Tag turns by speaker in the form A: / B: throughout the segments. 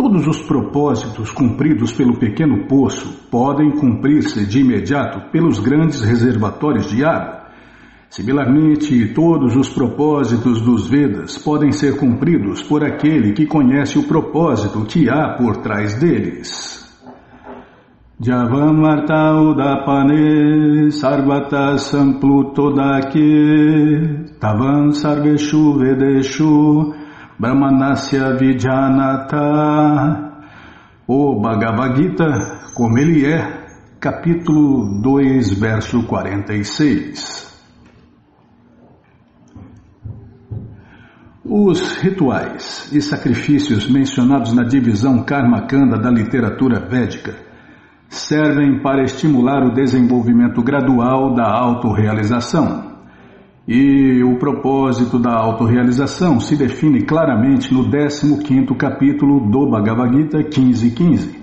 A: todos os propósitos cumpridos pelo pequeno poço podem cumprir-se de imediato pelos grandes reservatórios de água. Similarmente, todos os propósitos dos Vedas podem ser cumpridos por aquele que conhece o propósito que há por trás deles. Javam Arta Udapane Sarvata Samplutodake Tavam Sarveshu Vedeshu Brahmanasya Vijanata. O Bhagavad Gita, como ele é, capítulo 2, verso 46. Os rituais e sacrifícios mencionados na divisão Karma-Kanda da literatura védica servem para estimular o desenvolvimento gradual da autorrealização. E o propósito da autorrealização se define claramente no 15º capítulo do Bhagavad Gita 15.15.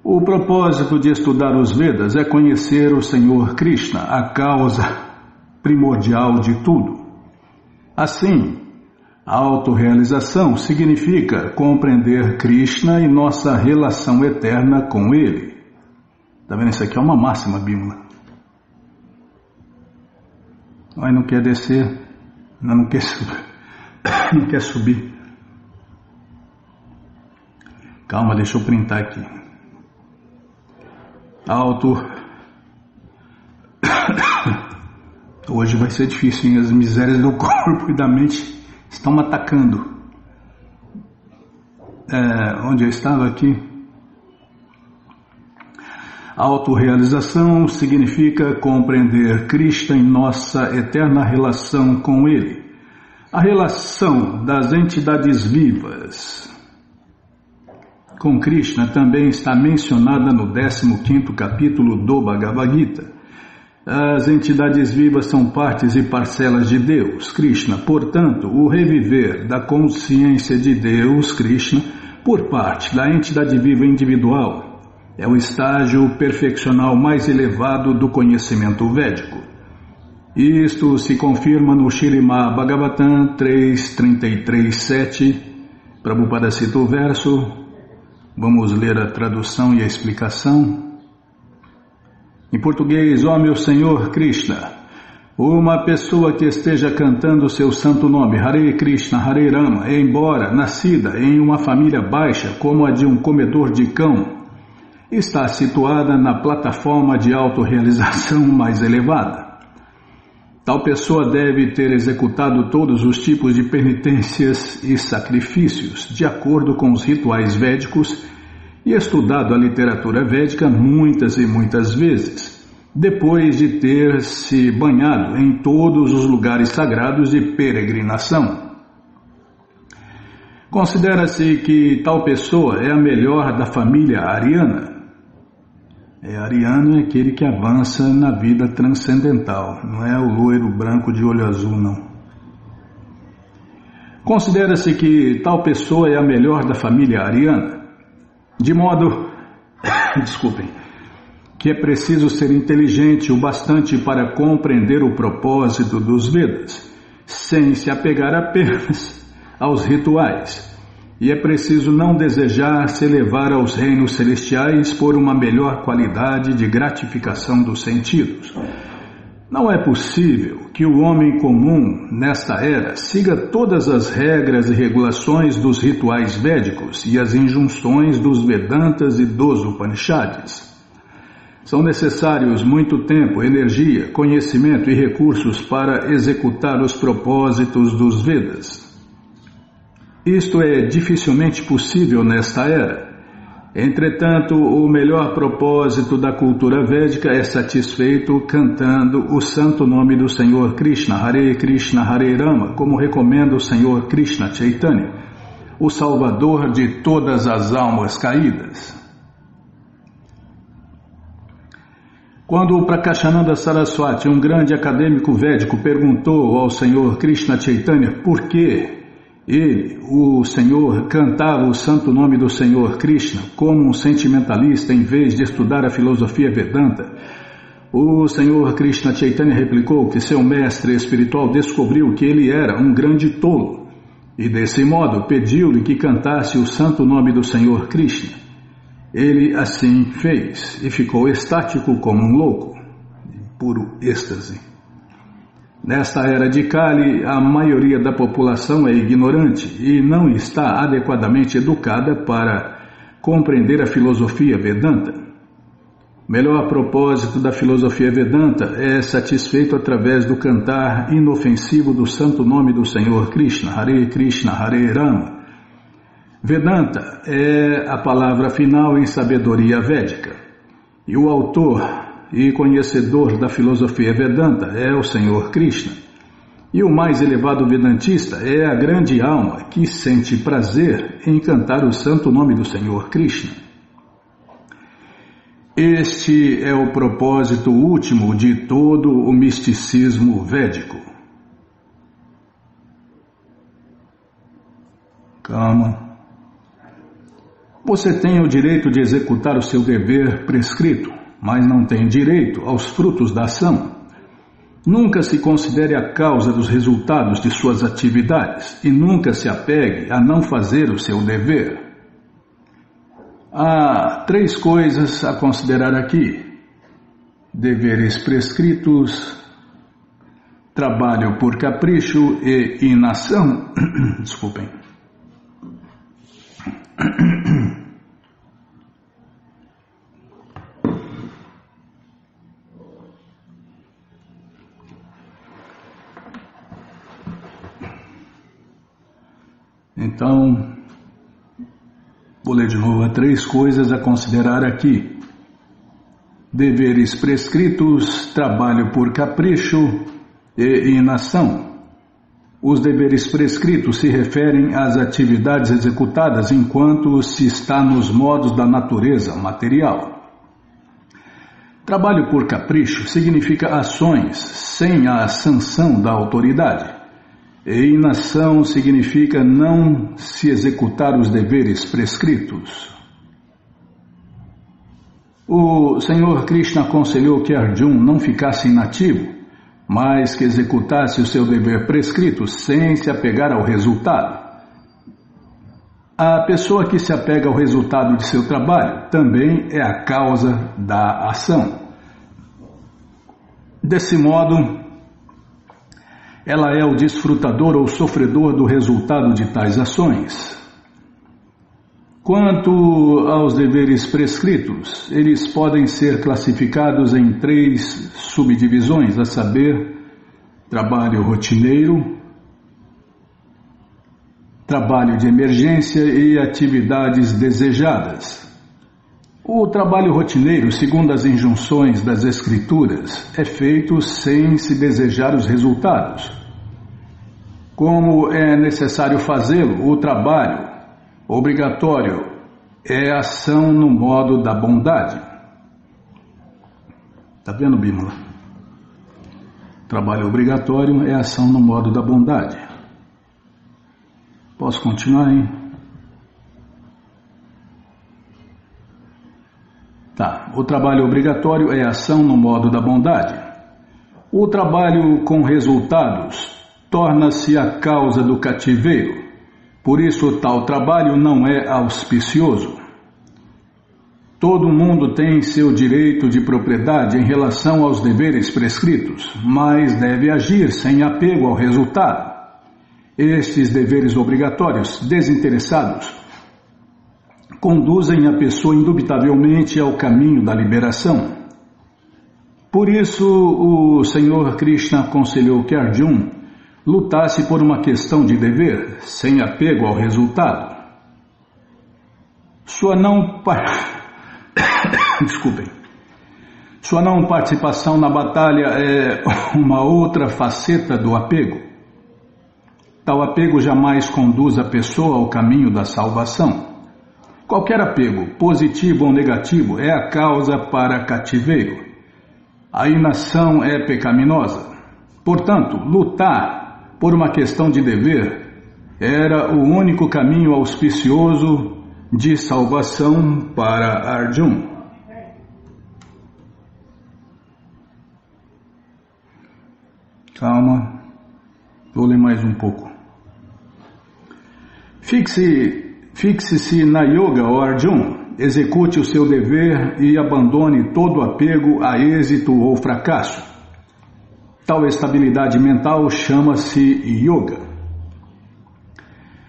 A: O propósito de estudar os Vedas é conhecer o Senhor Krishna, a causa primordial de tudo. Assim, a autorrealização significa compreender Krishna e nossa relação eterna com Ele. Está vendo? Isso aqui é uma máxima, Bímola. Ai, não quer descer, não quer subir. Não quer subir. Calma, deixa eu printar aqui. Hoje vai ser difícil, hein? As misérias do corpo e da mente estão me atacando. Onde eu estava aqui? Autorrealização significa compreender Krishna em nossa eterna relação com Ele. A relação das entidades vivas com Krishna também está mencionada no 15º capítulo do Bhagavad Gita. As entidades vivas são partes e parcelas de Deus, Krishna. Portanto, o reviver da consciência de Deus, Krishna, por parte da entidade viva individual é o estágio perfeccional mais elevado do conhecimento védico. Isto se confirma no Śrīmad Bhagavatam 3.33.7. Prabhupada cita o verso. Vamos ler a tradução e a explicação. Em português: ó meu Senhor Krishna, uma pessoa que esteja cantando seu santo nome, Hare Krishna, Hare Rama, embora nascida em uma família baixa como a de um comedor de cão, está situada na plataforma de autorrealização mais elevada. Tal pessoa deve ter executado todos os tipos de penitências e sacrifícios de acordo com os rituais védicos e estudado a literatura védica muitas e muitas vezes, depois de ter se banhado em todos os lugares sagrados de peregrinação. Considera-se que tal pessoa é a melhor da família ariana. Ariano é aquele que avança na vida transcendental, não é o loiro branco de olho azul, não. Considera-se que tal pessoa é a melhor da família ariana, de modo, que é preciso ser inteligente o bastante para compreender o propósito dos Vedas, sem se apegar apenas aos rituais. E é preciso não desejar se elevar aos reinos celestiais por uma melhor qualidade de gratificação dos sentidos. Não é possível que o homem comum, nesta era, siga todas as regras e regulações dos rituais védicos e as injunções dos Vedantas e dos Upanishads. São necessários muito tempo, energia, conhecimento e recursos para executar os propósitos dos Vedas. Isto é dificilmente possível nesta era. Entretanto, o melhor propósito da cultura védica é satisfeito cantando o santo nome do Senhor Krishna, Hare Krishna, Hare Rama, como recomenda o Senhor Krishna Chaitanya, o salvador de todas as almas caídas. Quando o Prakashananda Saraswati, um grande acadêmico védico, perguntou ao Senhor Krishna Chaitanya por que ele, o Senhor, cantava o santo nome do Senhor Krishna como um sentimentalista em vez de estudar a filosofia Vedanta, o Senhor Krishna Chaitanya replicou que seu mestre espiritual descobriu que ele era um grande tolo e desse modo pediu-lhe que cantasse o santo nome do Senhor Krishna. Ele assim fez e ficou estático como um louco, em puro êxtase. Nesta era de Kali, a maioria da população é ignorante e não está adequadamente educada para compreender a filosofia Vedanta. O melhor propósito da filosofia Vedanta é satisfeito através do cantar inofensivo do santo nome do Senhor Krishna, Hare Rama. Vedanta é a palavra final em sabedoria védica, e o autor e conhecedor da filosofia Vedanta é o Senhor Krishna. E o mais elevado vedantista é a grande alma que sente prazer em cantar o santo nome do Senhor Krishna. Este é o propósito último de todo o misticismo védico. Calma. Você tem o direito de executar o seu dever prescrito, mas não tem direito aos frutos da ação. Nunca se considere a causa dos resultados de suas atividades e nunca se apegue a não fazer o seu dever. Há 3 coisas a considerar aqui: deveres prescritos, trabalho por capricho e inação. Desculpem. Então, vou ler de novo. Há 3 coisas a considerar aqui: deveres prescritos, trabalho por capricho e inação. Os deveres prescritos se referem às atividades executadas enquanto se está nos modos da natureza material. Trabalho por capricho significa ações sem a sanção da autoridade. E inação significa não se executar os deveres prescritos. O Senhor Krishna aconselhou que Arjuna não ficasse inativo, mas que executasse o seu dever prescrito sem se apegar ao resultado. A pessoa que se apega ao resultado de seu trabalho também é a causa da ação. Desse modo, ela é o desfrutador ou sofredor do resultado de tais ações. Quanto aos deveres prescritos, eles podem ser classificados em 3 subdivisões, a saber, trabalho rotineiro, trabalho de emergência e atividades desejadas. O trabalho rotineiro, segundo as injunções das Escrituras, é feito sem se desejar os resultados. Como é necessário fazê-lo, o trabalho obrigatório é ação no modo da bondade. Está vendo, Bímola? Trabalho obrigatório é ação no modo da bondade. Posso continuar, hein? Tá. O trabalho obrigatório é ação no modo da bondade. O trabalho com resultados torna-se a causa do cativeiro. Por isso, tal trabalho não é auspicioso. Todo mundo tem seu direito de propriedade em relação aos deveres prescritos, mas deve agir sem apego ao resultado. Estes deveres obrigatórios, desinteressados, conduzem a pessoa indubitavelmente ao caminho da liberação. Por isso, o Senhor Krishna aconselhou que Arjuna lutasse por uma questão de dever, sem apego ao resultado. Sua não participação na batalha é uma outra faceta do apego. Tal apego jamais conduz a pessoa ao caminho da salvação. Qualquer apego, positivo ou negativo, é a causa para cativeiro. A inação é pecaminosa. Portanto, lutar por uma questão de dever era o único caminho auspicioso de salvação para Arjuna. Calma, vou ler mais um pouco. Fixe-se na yoga, ó Arjuna, execute o seu dever e abandone todo apego a êxito ou fracasso. Tal estabilidade mental chama-se yoga.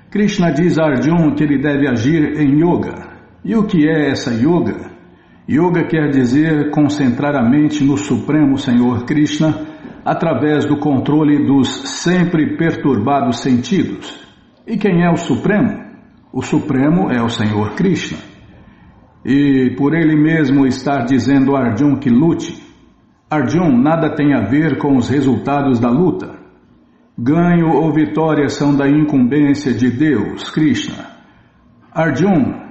A: Krishna diz a Arjuna que ele deve agir em yoga. E o que é essa yoga? Yoga quer dizer concentrar a mente no Supremo Senhor Krishna através do controle dos sempre perturbados sentidos. E quem é o Supremo? O Supremo é o Senhor Krishna. E por ele mesmo estar dizendo a Arjuna que lute, Arjuna nada tem a ver com os resultados da luta. Ganho ou vitória são da incumbência de Deus, Krishna. Arjuna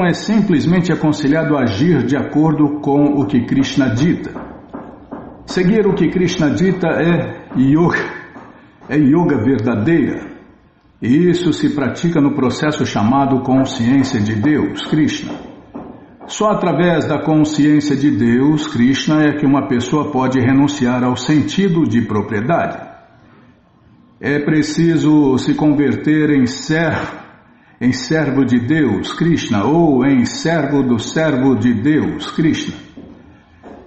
A: é simplesmente aconselhado a agir de acordo com o que Krishna dita. Seguir o que Krishna dita é yoga verdadeira. E isso se pratica no processo chamado consciência de Deus, Krishna. Só através da consciência de Deus, Krishna, é que uma pessoa pode renunciar ao sentido de propriedade. É preciso se converter em servo de Deus, Krishna, ou em servo do servo de Deus, Krishna.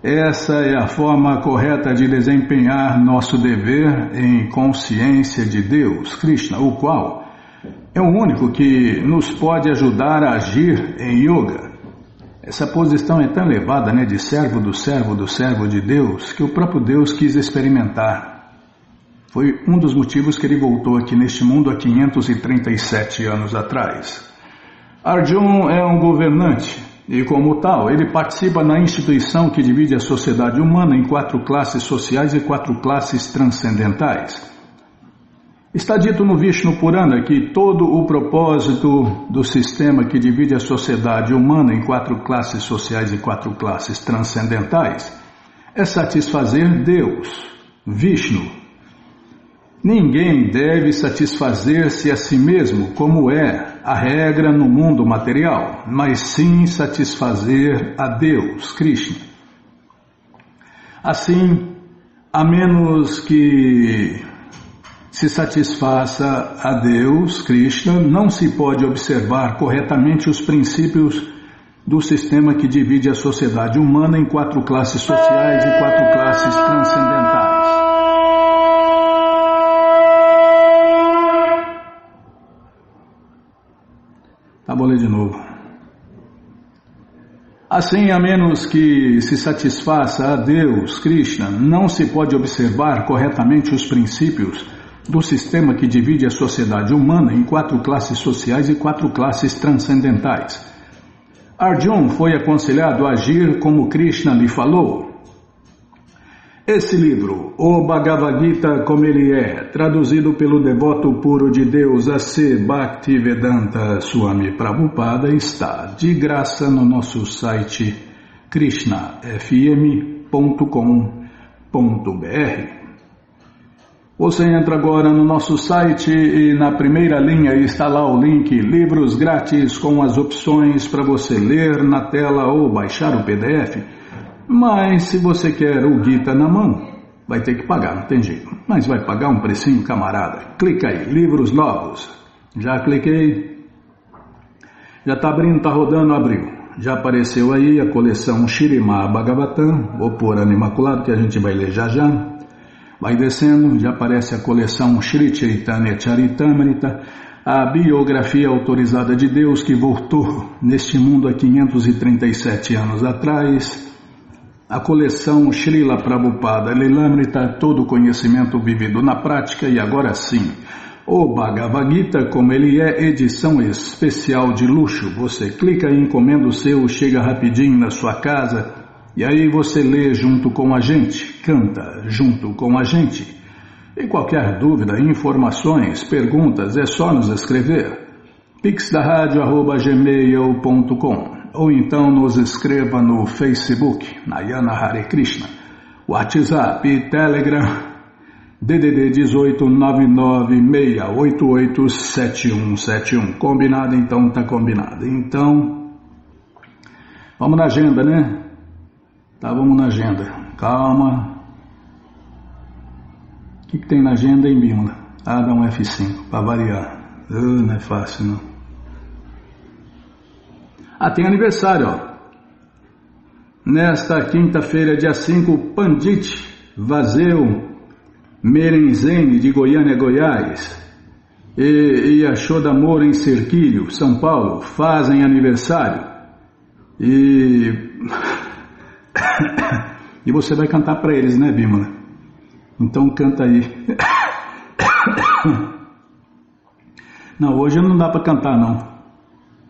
A: Essa é a forma correta de desempenhar nosso dever em consciência de Deus, Krishna, o qual é o único que nos pode ajudar a agir em yoga. Essa posição é tão elevada, de servo do servo de Deus, que o próprio Deus quis experimentar. Foi um dos motivos que ele voltou aqui neste mundo há 537 anos atrás. Arjuna é um governante e, como tal, ele participa na instituição que divide a sociedade humana em 4 classes sociais e 4 classes transcendentais. Está dito no Vishnu Purana que todo o propósito do sistema que divide a sociedade humana em 4 classes sociais e 4 classes transcendentais é satisfazer Deus, Vishnu. Ninguém deve satisfazer-se a si mesmo, como é a regra no mundo material, mas sim satisfazer a Deus, Krishna. Assim, a menos que se satisfaça a Deus, Krishna, não se pode observar corretamente os princípios do sistema que divide a sociedade humana em 4 classes sociais e 4 classes transcendentais. Vou ler de novo. Assim, a menos que se satisfaça a Deus, Krishna, não se pode observar corretamente os princípios do sistema que divide a sociedade humana em 4 classes sociais e 4 classes transcendentais. Arjuna foi aconselhado a agir como Krishna lhe falou. Esse livro, o Bhagavad Gita como ele é, traduzido pelo devoto puro de Deus A.C. Bhaktivedanta Swami Prabhupada, está de graça no nosso site krishnafm.com.br. Você entra agora no nosso site e na primeira linha está lá o link Livros Grátis com as opções para você ler na tela ou baixar o PDF. Mas se você quer o Gita na mão, vai ter que pagar, não tem jeito. Mas vai pagar um precinho, camarada. Clica aí, livros novos. Já cliquei. Já está abrindo, está rodando, abriu. Já apareceu aí a coleção Śrīmad Bhagavatam, o Purana Imaculado, que a gente vai ler já já. Vai descendo, já aparece a coleção Shri Chaitanya Charitamrita, a biografia autorizada de Deus que voltou neste mundo há 537 anos atrás. A coleção Srila Prabhupada Lilamrita, todo conhecimento vivido na prática, e agora sim, o Bhagavad Gita, como ele é, edição especial de luxo. Você clica e encomenda o seu, chega rapidinho na sua casa, e aí você lê junto com a gente, canta junto com a gente. E qualquer dúvida, informações, perguntas, é só nos escrever. pixdaradio@gmail.com ou então nos escreva no Facebook, Nayana Hare Krishna, WhatsApp e Telegram, DDD 18 996887171. Combinado? Então tá combinado. Então, vamos na agenda, né? Tá, vamos na agenda. Calma. O que tem na agenda, hein, Bimala? Ah, dá um F5, para variar. Não é fácil, não. Tem aniversário, ó. Nesta quinta-feira, dia 5, Pandit Vazeu Merenzene, de Goiânia, Goiás, e Yashoda Moura, em Cerquilho, São Paulo, fazem aniversário. E você vai cantar para eles, né, Bímola? Então canta aí. Não, hoje não dá para cantar, não.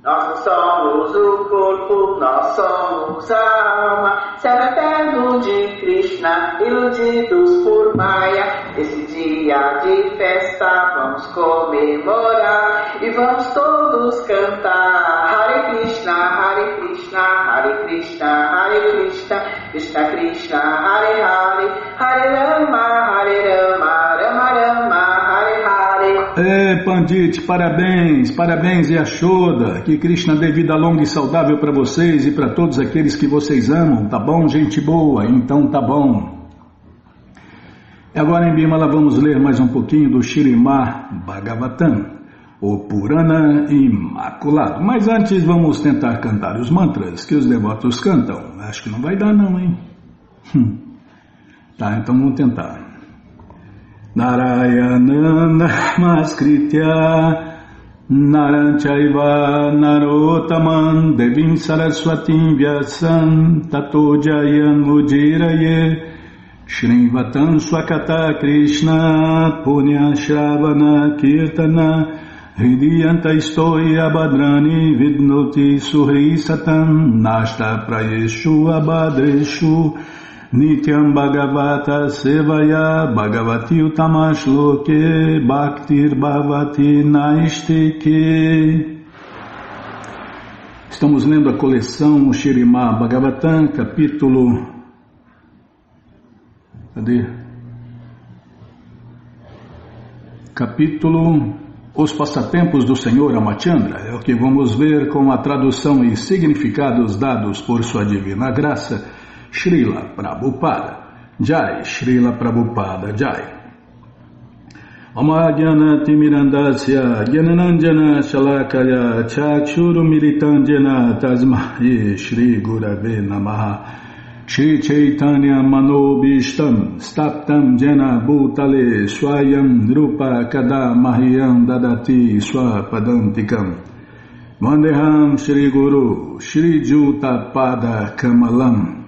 B: Nós somos o corpo, nós somos a alma, céu eterno de Krishna, iludidos por Maya. Esse dia de festa vamos comemorar e vamos todos cantar Hare Krishna, Hare Krishna, Hare Krishna, Hare Krishna, Krishna Krishna, Hare Hare, Hare Rama, Hare Rama, Rama Rama, Hare Hare.
A: Pandit, parabéns Yashoda, que Krishna dê vida longa e saudável para vocês e para todos aqueles que vocês amam, tá bom, gente boa? Então tá bom. Agora em Bimala vamos ler mais um pouquinho do Śrīmad Bhagavatam, o Purana Imaculado. Mas antes vamos tentar cantar os mantras que os devotos cantam. Acho que não vai dar não, hein? Tá, então vamos tentar. Narayana Namaskritya Naranchaiva Narotaman Devim Saraswatim Vyasam Tato Jayam Ujiraye Shrivatam Swakata Krishna Punya Shravana Kirtana Hridiyanta Istoi Abhadrani Vidnoti Suhri Satam Nashta Prayeshu Abhadreshu Nityam Bhagavata Sevaya Bhagavati Utamash Loke Bhaktir Bhavati Naistike. Estamos lendo a coleção Śrīmad Bhagavatam, capítulo... Cadê? Capítulo Os Passatempos do Senhor Amachandra. É o que vamos ver com a tradução e significados dados por sua divina graça, Srila Prabhupada Jai, Srila Prabhupada Jai. Amajnana Timirandasya Gyananandjana Shalakaya Chachuru Militandjana Tasmahi Shri Gurave Namaha Shri Chaitanya Manobishtam Staptam Jena Bhutale Swayam Drupa Kada Mahiyam Dadati Swapadantikam Vandeham Shri Guru Shri Juta Pada Kamalam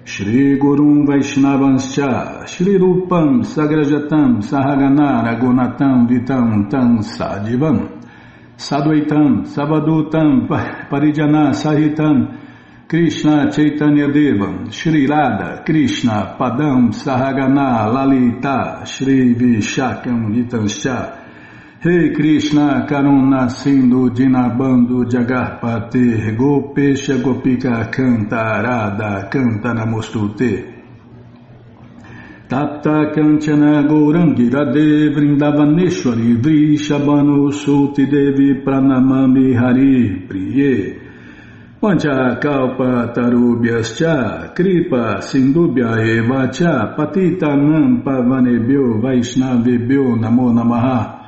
A: Shri Gurum Vaishnavanscha Shri Rupam Sagrajatam Sahagana Ragunatam Vitam Tam Sadivam Sadvaitam Savadutam Parijana Sahitam Krishna Chaitanya Devam Shri Radha Krishna Padam Sahagana Lalita Shri Vishakam Vitanscha Rei Krishna Karuna Sindhu Dinabando Jagarpate Gopesha Gopika Canta Arada Canta Namostute Tapta Kanchana Gourangi Radhe Vrindavaneshwari Vrishabhanu Suti Devi Pranamami Hari Priye Pancha Kalpa Tarubhyascha Kripa Sindubhya Evacha Patita Nam Pavanebhyo Vaishnavebhyo Namo Namaha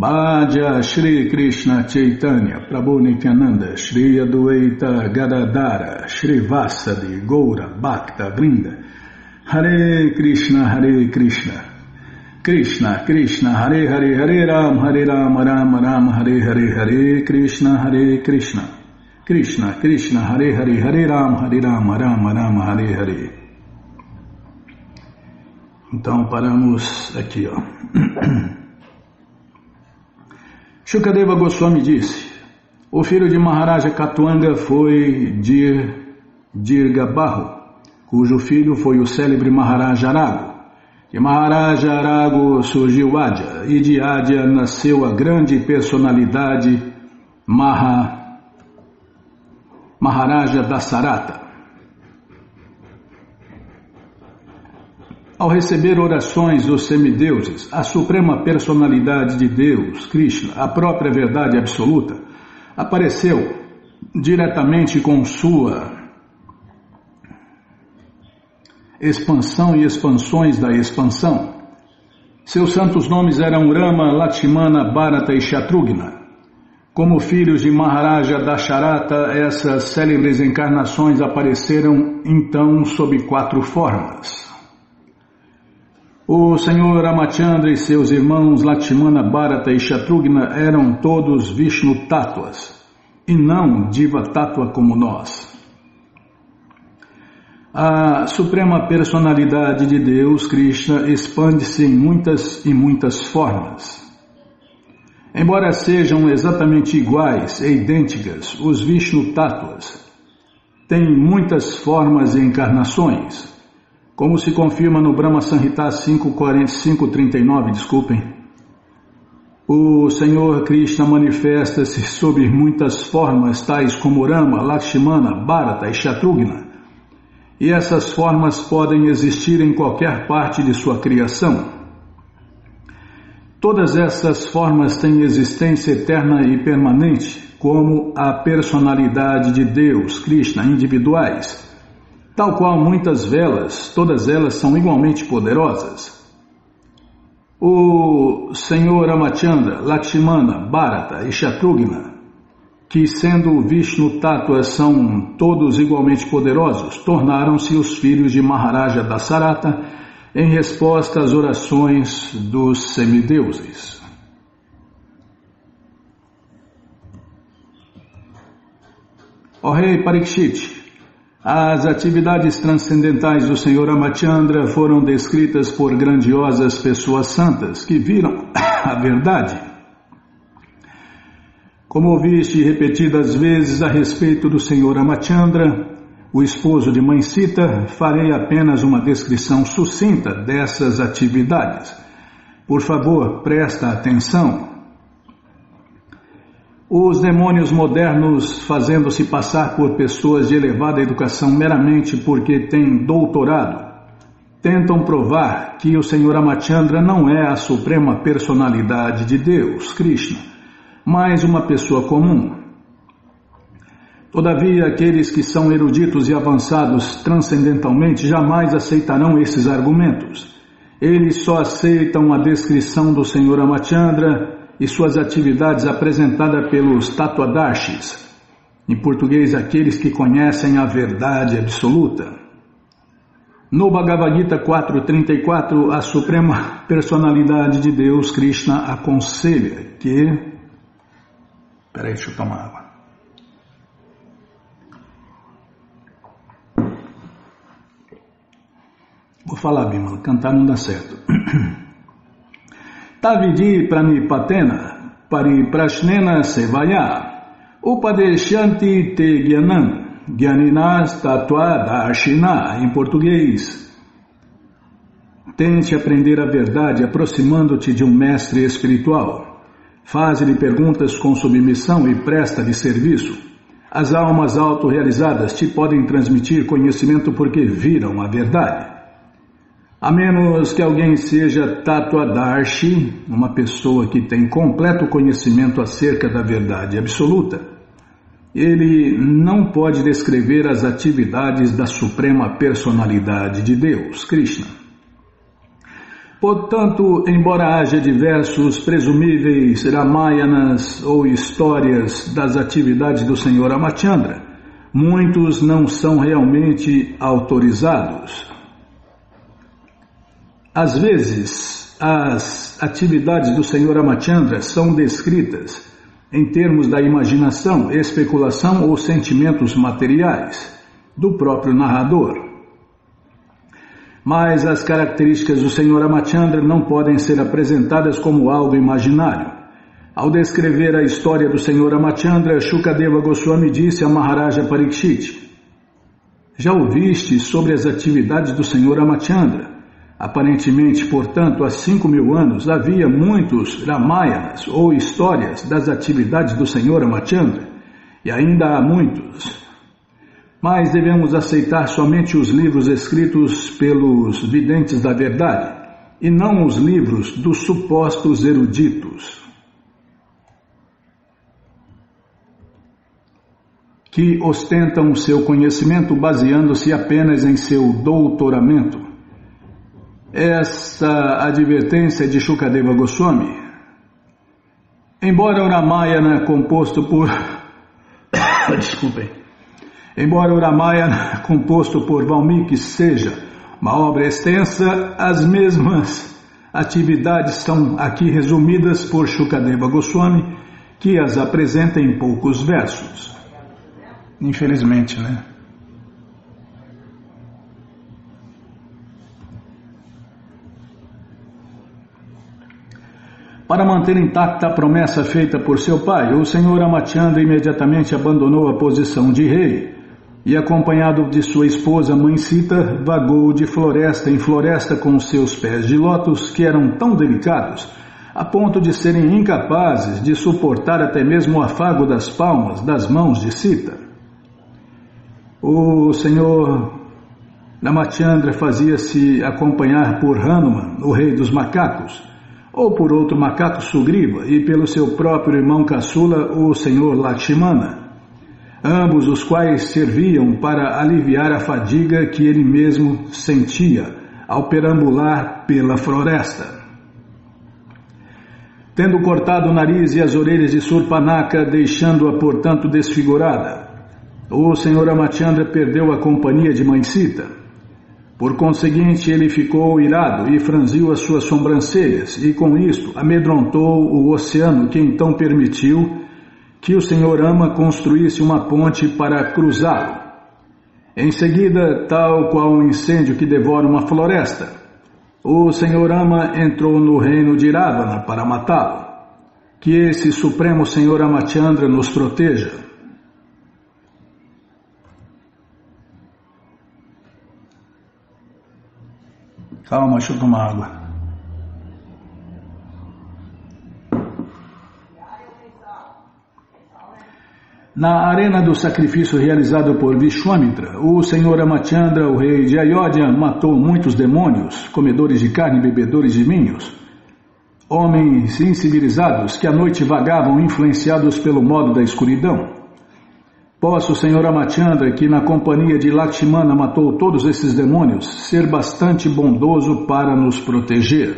A: Bhaja Shri Krishna Chaitanya Prabhu Nityananda Shri Adwaita Gadadara Shri Vasadi Goura Bhakta Vrinda Hare Krishna Krishna Krishna Hare Hare Hare Ram Ram Ram Hare Hare Hare Krishna Krishna Krishna Hare Hare Hare Ram Ram Ram Hare Hare. Então paramos aqui, ó. Shukadeva Goswami disse: o filho de Maharaja Katwanga foi Dirgabahu, cujo filho foi o célebre Maharaja Arago. De Maharaja Arago surgiu Adya, e de Adya nasceu a grande personalidade Maharaja Dasarata. Ao receber orações dos semideuses, a suprema personalidade de Deus, Krishna, a própria verdade absoluta, apareceu diretamente com sua expansão e expansões da expansão. Seus santos nomes eram Rama, Lakshmana, Bharata e Shatrughna. Como filhos de Maharaja Dasharata, essas célebres encarnações apareceram então sob 4 formas. O Senhor Ramachandra e seus irmãos Lakshmana, Bharata e Shatrughna eram todos Vishnu Tattvas, e não Diva Tattva como nós. A Suprema Personalidade de Deus, Krishna, expande-se em muitas e muitas formas. Embora sejam exatamente iguais e idênticas, os Vishnu Tattvas têm muitas formas e encarnações, como se confirma no Brahma Samhita 5.39, O Senhor Krishna manifesta-se sob muitas formas, tais como Rama, Lakshmana, Bharata e Shatrughna, e essas formas podem existir em qualquer parte de sua criação. Todas essas formas têm existência eterna e permanente, como a personalidade de Deus, Krishna, individuais. Tal qual muitas velas, todas elas são igualmente poderosas. O Senhor Ramachandra, Lakshmana, Bharata e Shatrughna, que sendo Vishnu Tattvas são todos igualmente poderosos, tornaram-se os filhos de Maharaja Dasarata em resposta às orações dos semideuses. Ó rei Parikshit, as atividades transcendentais do Senhor Ramachandra foram descritas por grandiosas pessoas santas que viram a verdade. Como ouviste repetidas vezes a respeito do Senhor Ramachandra, o esposo de Mãe Sita, farei apenas uma descrição sucinta dessas atividades. Por favor, presta atenção. Os demônios modernos, fazendo-se passar por pessoas de elevada educação meramente porque têm doutorado, tentam provar que o Senhor Ramachandra não é a suprema personalidade de Deus, Krishna, mas uma pessoa comum. Todavia, aqueles que são eruditos e avançados transcendentalmente jamais aceitarão esses argumentos. Eles só aceitam a descrição do Senhor Ramachandra e suas atividades apresentadas pelos Tattvadarshis, em português, aqueles que conhecem a verdade absoluta. No Bhagavad Gita 4.34, a Suprema Personalidade de Deus, Krishna, aconselha que... Peraí, deixa eu tomar água. Vou falar, Bimala, cantar não dá certo. Tavidi pranipatena pariprashnena sevaya upadeshanti te gyanam gyaninas tattvadarshina. Em português, tente aprender a verdade aproximando-te de um mestre espiritual. Faze-lhe perguntas com submissão e presta-lhe serviço. As almas autorrealizadas te podem transmitir conhecimento porque viram a verdade. A menos que alguém seja Tattvadarshi, uma pessoa que tem completo conhecimento acerca da verdade absoluta, ele não pode descrever as atividades da Suprema Personalidade de Deus, Krishna. Portanto, embora haja diversos presumíveis Ramayanas ou histórias das atividades do Senhor Ramachandra, muitos não são realmente autorizados. Às vezes, as atividades do Senhor Ramachandra são descritas em termos da imaginação, especulação ou sentimentos materiais do próprio narrador. Mas as características do Senhor Ramachandra não podem ser apresentadas como algo imaginário. Ao descrever a história do Senhor Ramachandra, Shukadeva Goswami disse a Maharaja Parikshit: já ouviste sobre as atividades do Senhor Ramachandra? Aparentemente, portanto, há 5.000 anos havia muitos Ramayanas ou histórias das atividades do Senhor Ramachandra, e ainda há muitos. Mas devemos aceitar somente os livros escritos pelos videntes da verdade, e não os livros dos supostos eruditos, que ostentam seu conhecimento baseando-se apenas em seu doutoramento. Essa advertência de Shukadeva Goswami Embora o Ramayana composto por Embora o Ramayana composto por Valmiki seja uma obra extensa, as mesmas atividades são aqui resumidas por Shukadeva Goswami, que as apresenta em poucos versos. Infelizmente, né? Para manter intacta a promessa feita por seu pai, o Senhor Ramachandra imediatamente abandonou a posição de rei e, acompanhado de sua esposa Mãe Sita, vagou de floresta em floresta com seus pés de lótus, que eram tão delicados, a ponto de serem incapazes de suportar até mesmo o afago das palmas das mãos de Sita. O Senhor Ramachandra fazia-se acompanhar por Hanuman, o rei dos macacos, ou por outro macaco Sugriva, e pelo seu próprio irmão caçula, o senhor Lakshmana, ambos os quais serviam para aliviar a fadiga que ele mesmo sentia ao perambular pela floresta. Tendo cortado o nariz e as orelhas de Surpanaka, deixando-a portanto desfigurada, o senhor Ramachandra perdeu a companhia de Mãe Sita. Por conseguinte, ele ficou irado e franziu as suas sobrancelhas, e com isto amedrontou o oceano, que então permitiu que o Senhor Rama construísse uma ponte para cruzá-lo. Em seguida, tal qual um incêndio que devora uma floresta, o Senhor Rama entrou no reino de Ravana para matá-lo. Que esse Supremo Senhor Ramachandra nos proteja. Calma, deixa eu tomar água. Na arena do sacrifício realizado por Vishwamitra, o Senhor Ramachandra, o rei de Ayodhya, matou muitos demônios, comedores de carne e bebedores de vinhos, homens incivilizados que à noite vagavam influenciados pelo modo da escuridão. Possa o Senhor Ramachandra, que na companhia de Lakshmana matou todos esses demônios, ser bastante bondoso para nos proteger.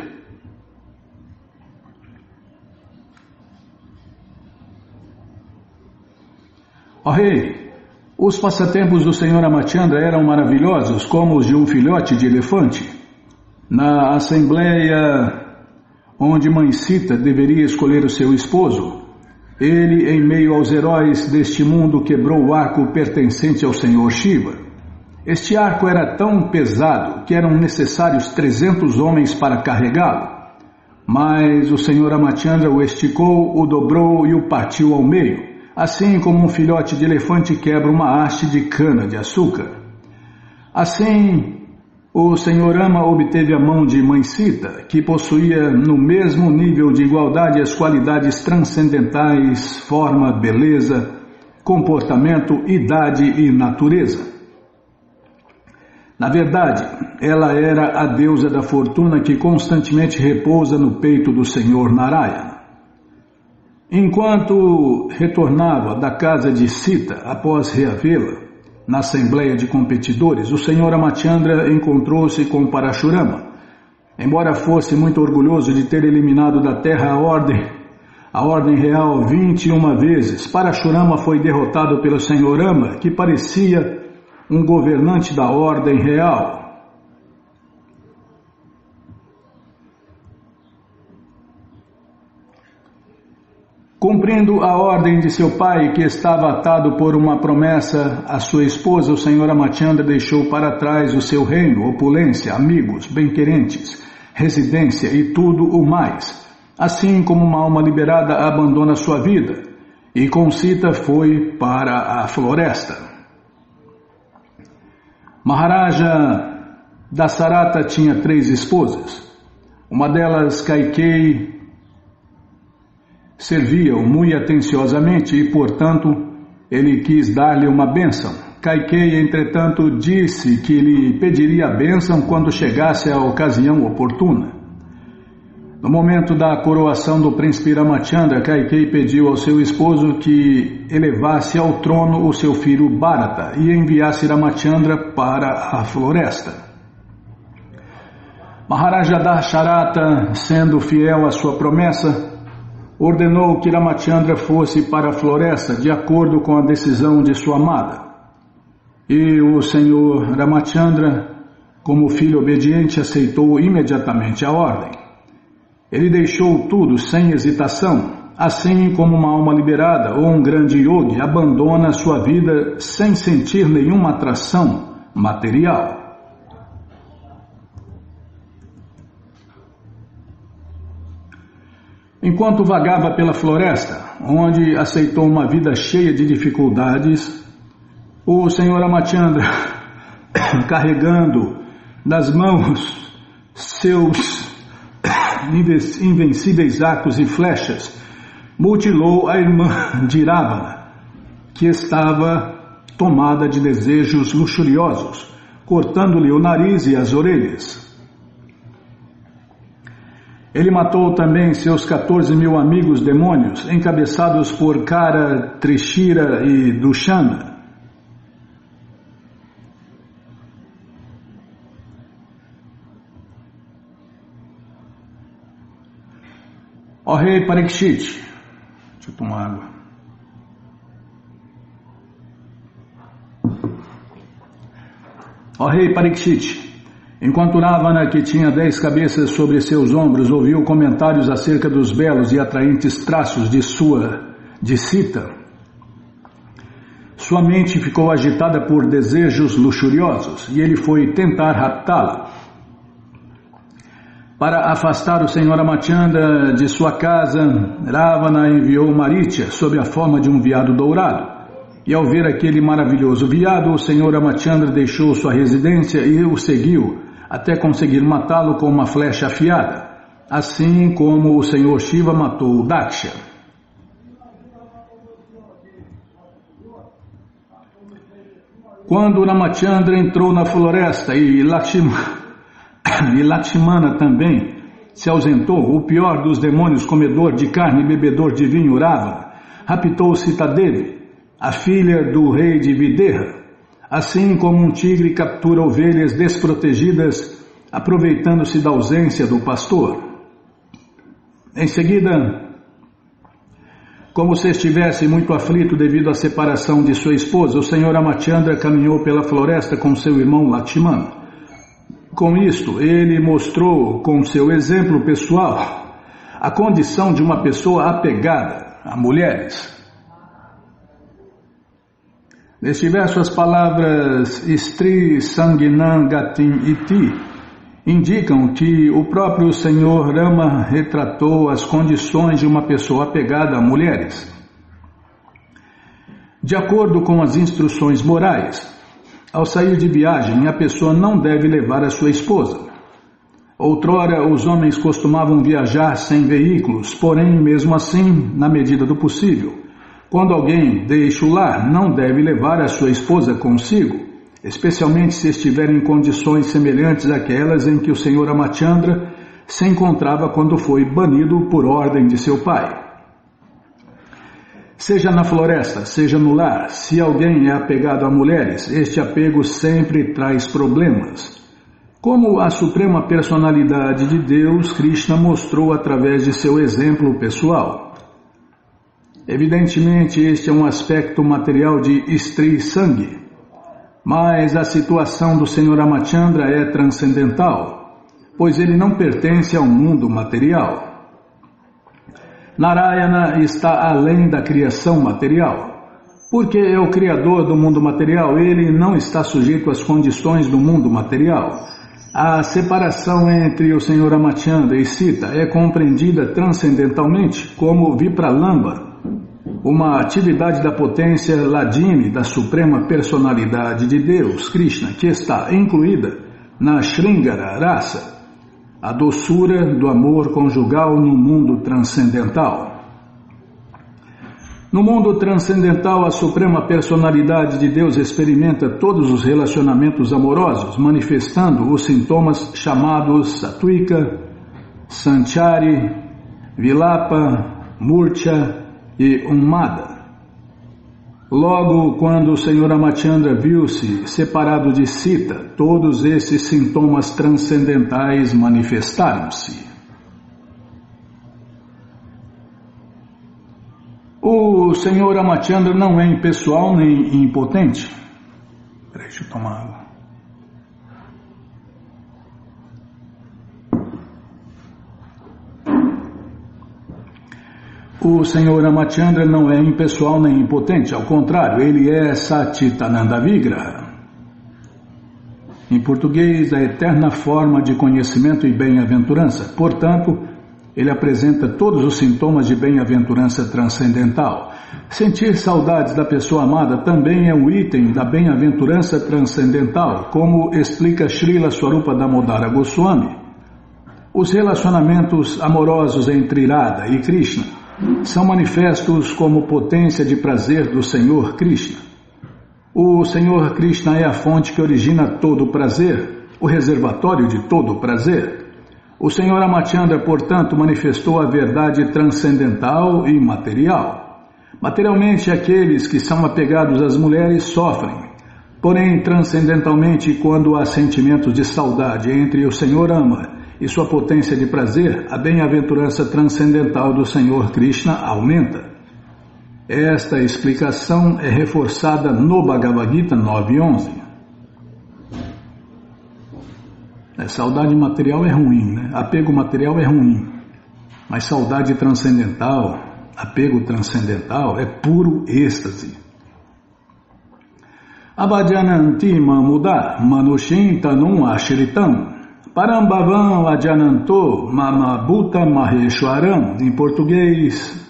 A: Ó rei, os passatempos do Senhor Ramachandra eram maravilhosos como os de um filhote de elefante. Na assembleia onde Mãe Sita deveria escolher o seu esposo, ele, em meio aos heróis deste mundo, quebrou o arco pertencente ao Senhor Shiva. Este arco era tão pesado que eram necessários 300 homens para carregá-lo. Mas o Senhor Ramachandra o esticou, o dobrou e o partiu ao meio, assim como um filhote de elefante quebra uma haste de cana de açúcar. Assim, o Senhor Rama obteve a mão de Mãe Sita, que possuía no mesmo nível de igualdade as qualidades transcendentais, forma, beleza, comportamento, idade e natureza. Na verdade, ela era a deusa da fortuna que constantemente repousa no peito do Senhor Narayana. Enquanto retornava da casa de Sita após reavê-la, na assembleia de competidores, o Senhor Ramachandra encontrou-se com Parashurama. Embora fosse muito orgulhoso de ter eliminado da terra a ordem real 21 vezes, Parashurama foi derrotado pelo Senhor Rama, que parecia um governante da ordem real. Cumprindo a ordem de seu pai, que estava atado por uma promessa à sua esposa, o Senhor Ramachandra deixou para trás o seu reino, opulência, amigos, bem-querentes, residência e tudo o mais, assim como uma alma liberada abandona sua vida, e com Sita foi para a floresta. Maharaja Dasarata tinha 3 esposas. Uma delas, Kaikeyi, servia-o muito atenciosamente e, portanto, ele quis dar-lhe uma bênção. Kaikeyi, entretanto, disse que lhe pediria a bênção quando chegasse a ocasião oportuna. No momento da coroação do príncipe Ramachandra, Kaikeyi pediu ao seu esposo que elevasse ao trono o seu filho Bharata e enviasse Ramachandra para a floresta. Maharaja Dasharata, sendo fiel à sua promessa, ordenou que Ramachandra fosse para a floresta de acordo com a decisão de sua amada. E o senhor Ramachandra, como filho obediente, aceitou imediatamente a ordem. Ele deixou tudo sem hesitação, assim como uma alma liberada ou um grande yogi abandona sua vida sem sentir nenhuma atração material. Enquanto vagava pela floresta, onde aceitou uma vida cheia de dificuldades, o senhor Ramachandra, carregando nas mãos seus invencíveis arcos e flechas, mutilou a irmã de Ravana, que estava tomada de desejos luxuriosos, cortando-lhe o nariz e as orelhas. Ele matou também seus 14.000 amigos demônios, encabeçados por Kara, Trishira e Dushana. Ó rei Parikshit, deixa eu tomar água. Ó rei Parikshit, enquanto Ravana, que tinha 10 cabeças sobre seus ombros, ouviu comentários acerca dos belos e atraentes traços de Sita, sua mente ficou agitada por desejos luxuriosos e ele foi tentar raptá-la. Para afastar o senhor Ramachandra de sua casa, Ravana enviou Maritya sob a forma de um veado dourado. E ao ver aquele maravilhoso veado, o senhor Ramachandra deixou sua residência e o seguiu até conseguir matá-lo com uma flecha afiada, assim como o senhor Shiva matou Daksha. Quando Ramachandra entrou na floresta e Lakshmana também se ausentou, o pior dos demônios, comedor de carne e bebedor de vinho, Ravana, raptou Sitadevi, a filha do rei de Videha, assim como um tigre captura ovelhas desprotegidas, aproveitando-se da ausência do pastor. Em seguida, como se estivesse muito aflito devido à separação de sua esposa, o senhor Ramachandra caminhou pela floresta com seu irmão Lakshmana. Com isto, ele mostrou com seu exemplo pessoal a condição de uma pessoa apegada a mulheres. Neste verso, as palavras Stri Sanginam Gatim Iti indicam que o próprio Senhor Rama retratou as condições de uma pessoa apegada a mulheres. De acordo com as instruções morais, ao sair de viagem, a pessoa não deve levar a sua esposa. Outrora, os homens costumavam viajar sem veículos, porém, mesmo assim, na medida do possível, quando alguém deixa o lar, não deve levar a sua esposa consigo, especialmente se estiver em condições semelhantes àquelas em que o senhor Ramachandra se encontrava quando foi banido por ordem de seu pai. Seja na floresta, seja no lar, se alguém é apegado a mulheres, este apego sempre traz problemas. Como a suprema personalidade de Deus, Krishna mostrou através de seu exemplo pessoal. Evidentemente, este é um aspecto material de Stri Sangi, mas a situação do Senhor Ramachandra é transcendental, pois ele não pertence ao mundo material. Narayana está além da criação material. Porque é o criador do mundo material, ele não está sujeito às condições do mundo material. A separação entre o Senhor Ramachandra e Sita é compreendida transcendentalmente como Vipralamba, uma atividade da potência Ladini da Suprema Personalidade de Deus, Krishna, que está incluída na Sringara Rasa, a doçura do amor conjugal no mundo transcendental. No mundo transcendental, a Suprema Personalidade de Deus experimenta todos os relacionamentos amorosos, manifestando os sintomas chamados Sattvika, Sanchari, Vilapa, Murcha e Ummada. Logo, quando o Senhor Ramachandra viu-se separado de Sita, todos esses sintomas transcendentais manifestaram-se. O Senhor Ramachandra não é impessoal nem impotente. Peraí, deixa eu tomar água. O Senhor Ramachandra não é impessoal nem impotente, ao contrário, ele é Satchitananda Vigraha. Em português, a eterna forma de conhecimento e bem-aventurança. Portanto, ele apresenta todos os sintomas de bem-aventurança transcendental. Sentir saudades da pessoa amada também é um item da bem-aventurança transcendental, como explica Srila Swarupa Damodara Goswami. Os relacionamentos amorosos entre Radha e Krishna são manifestos como potência de prazer do Senhor Krishna. O Senhor Krishna é a fonte que origina todo o prazer, o reservatório de todo o prazer. O Senhor Ramachandra, portanto, manifestou a verdade transcendental e material. Materialmente, aqueles que são apegados às mulheres sofrem. Porém, transcendentalmente, quando há sentimentos de saudade entre o Senhor Ama e sua potência de prazer, a bem-aventurança transcendental do Senhor Krishna aumenta. Esta explicação é reforçada no Bhagavad Gita 9.11. Saudade material é ruim, né? Apego material é ruim, mas saudade transcendental, apego transcendental é puro êxtase. Abhajananti mamuda manushintanum ashritam Parambhavam Ajananto Mamabhuta Maheshwaram. Em português,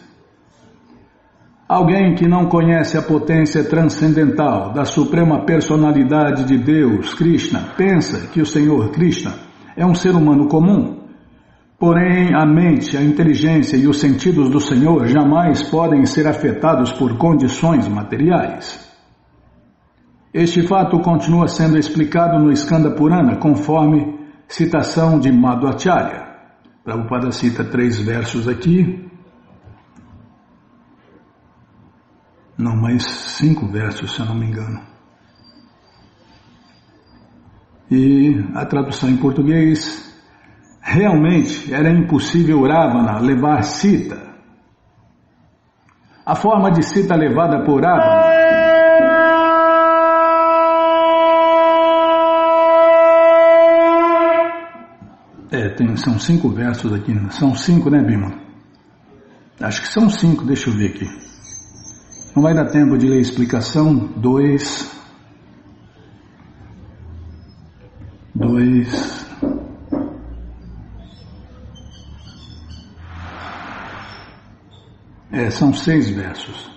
A: alguém que não conhece a potência transcendental da suprema personalidade de Deus, Krishna, pensa que o Senhor Krishna é um ser humano comum. Porém, a mente, a inteligência e os sentidos do Senhor jamais podem ser afetados por condições materiais. Este fato continua sendo explicado no Skanda Purana, conforme citação de Madhvacharya. Prabhupada cita 3 versos aqui. Não, mais 5 versos, se eu não me engano. E a tradução em português: realmente era impossível Ravana levar Sita. A forma de Sita levada por Ravana são 5 versos aqui. São 5, né, Bima? Acho que são 5, deixa eu ver aqui. Não vai dar tempo de ler a explicação. 2. São 6 versos.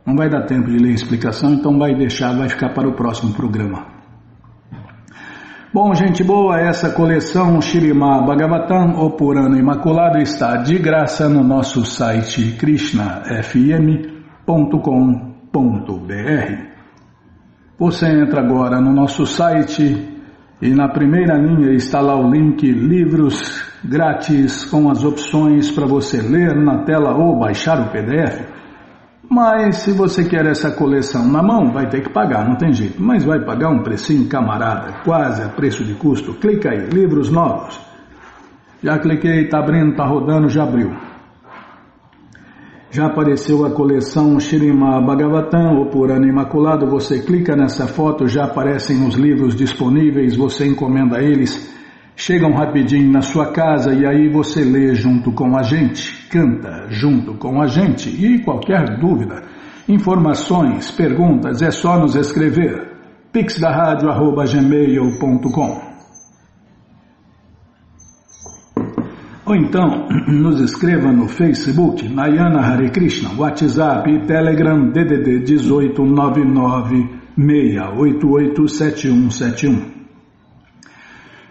A: Não vai dar tempo de ler a explicação, então vai ficar para o próximo programa. Bom, gente boa, essa coleção Śrīmad Bhagavatam, o Purana Imaculado, está de graça no nosso site krishnafm.com.br. Você entra agora no nosso site e na primeira linha está lá o link Livros Grátis com as opções para você ler na tela ou baixar o PDF. Mas se você quer essa coleção na mão, vai ter que pagar, não tem jeito. Mas vai pagar um precinho camarada, quase a preço de custo. Clica aí, livros novos. Já cliquei, está abrindo, está rodando, já abriu. Já apareceu a coleção Śrīmad Bhagavatam, o Purana Imaculado. Você clica nessa foto, já aparecem os livros disponíveis, você encomenda eles. Chegam rapidinho na sua casa e aí você lê junto com a gente, canta junto com a gente. E qualquer dúvida, informações, perguntas, é só nos escrever. pixdaradio@gmail.com. Ou então, nos escreva no Facebook, Nayana Hare Krishna, WhatsApp e Telegram DDD 18 99 688 7171.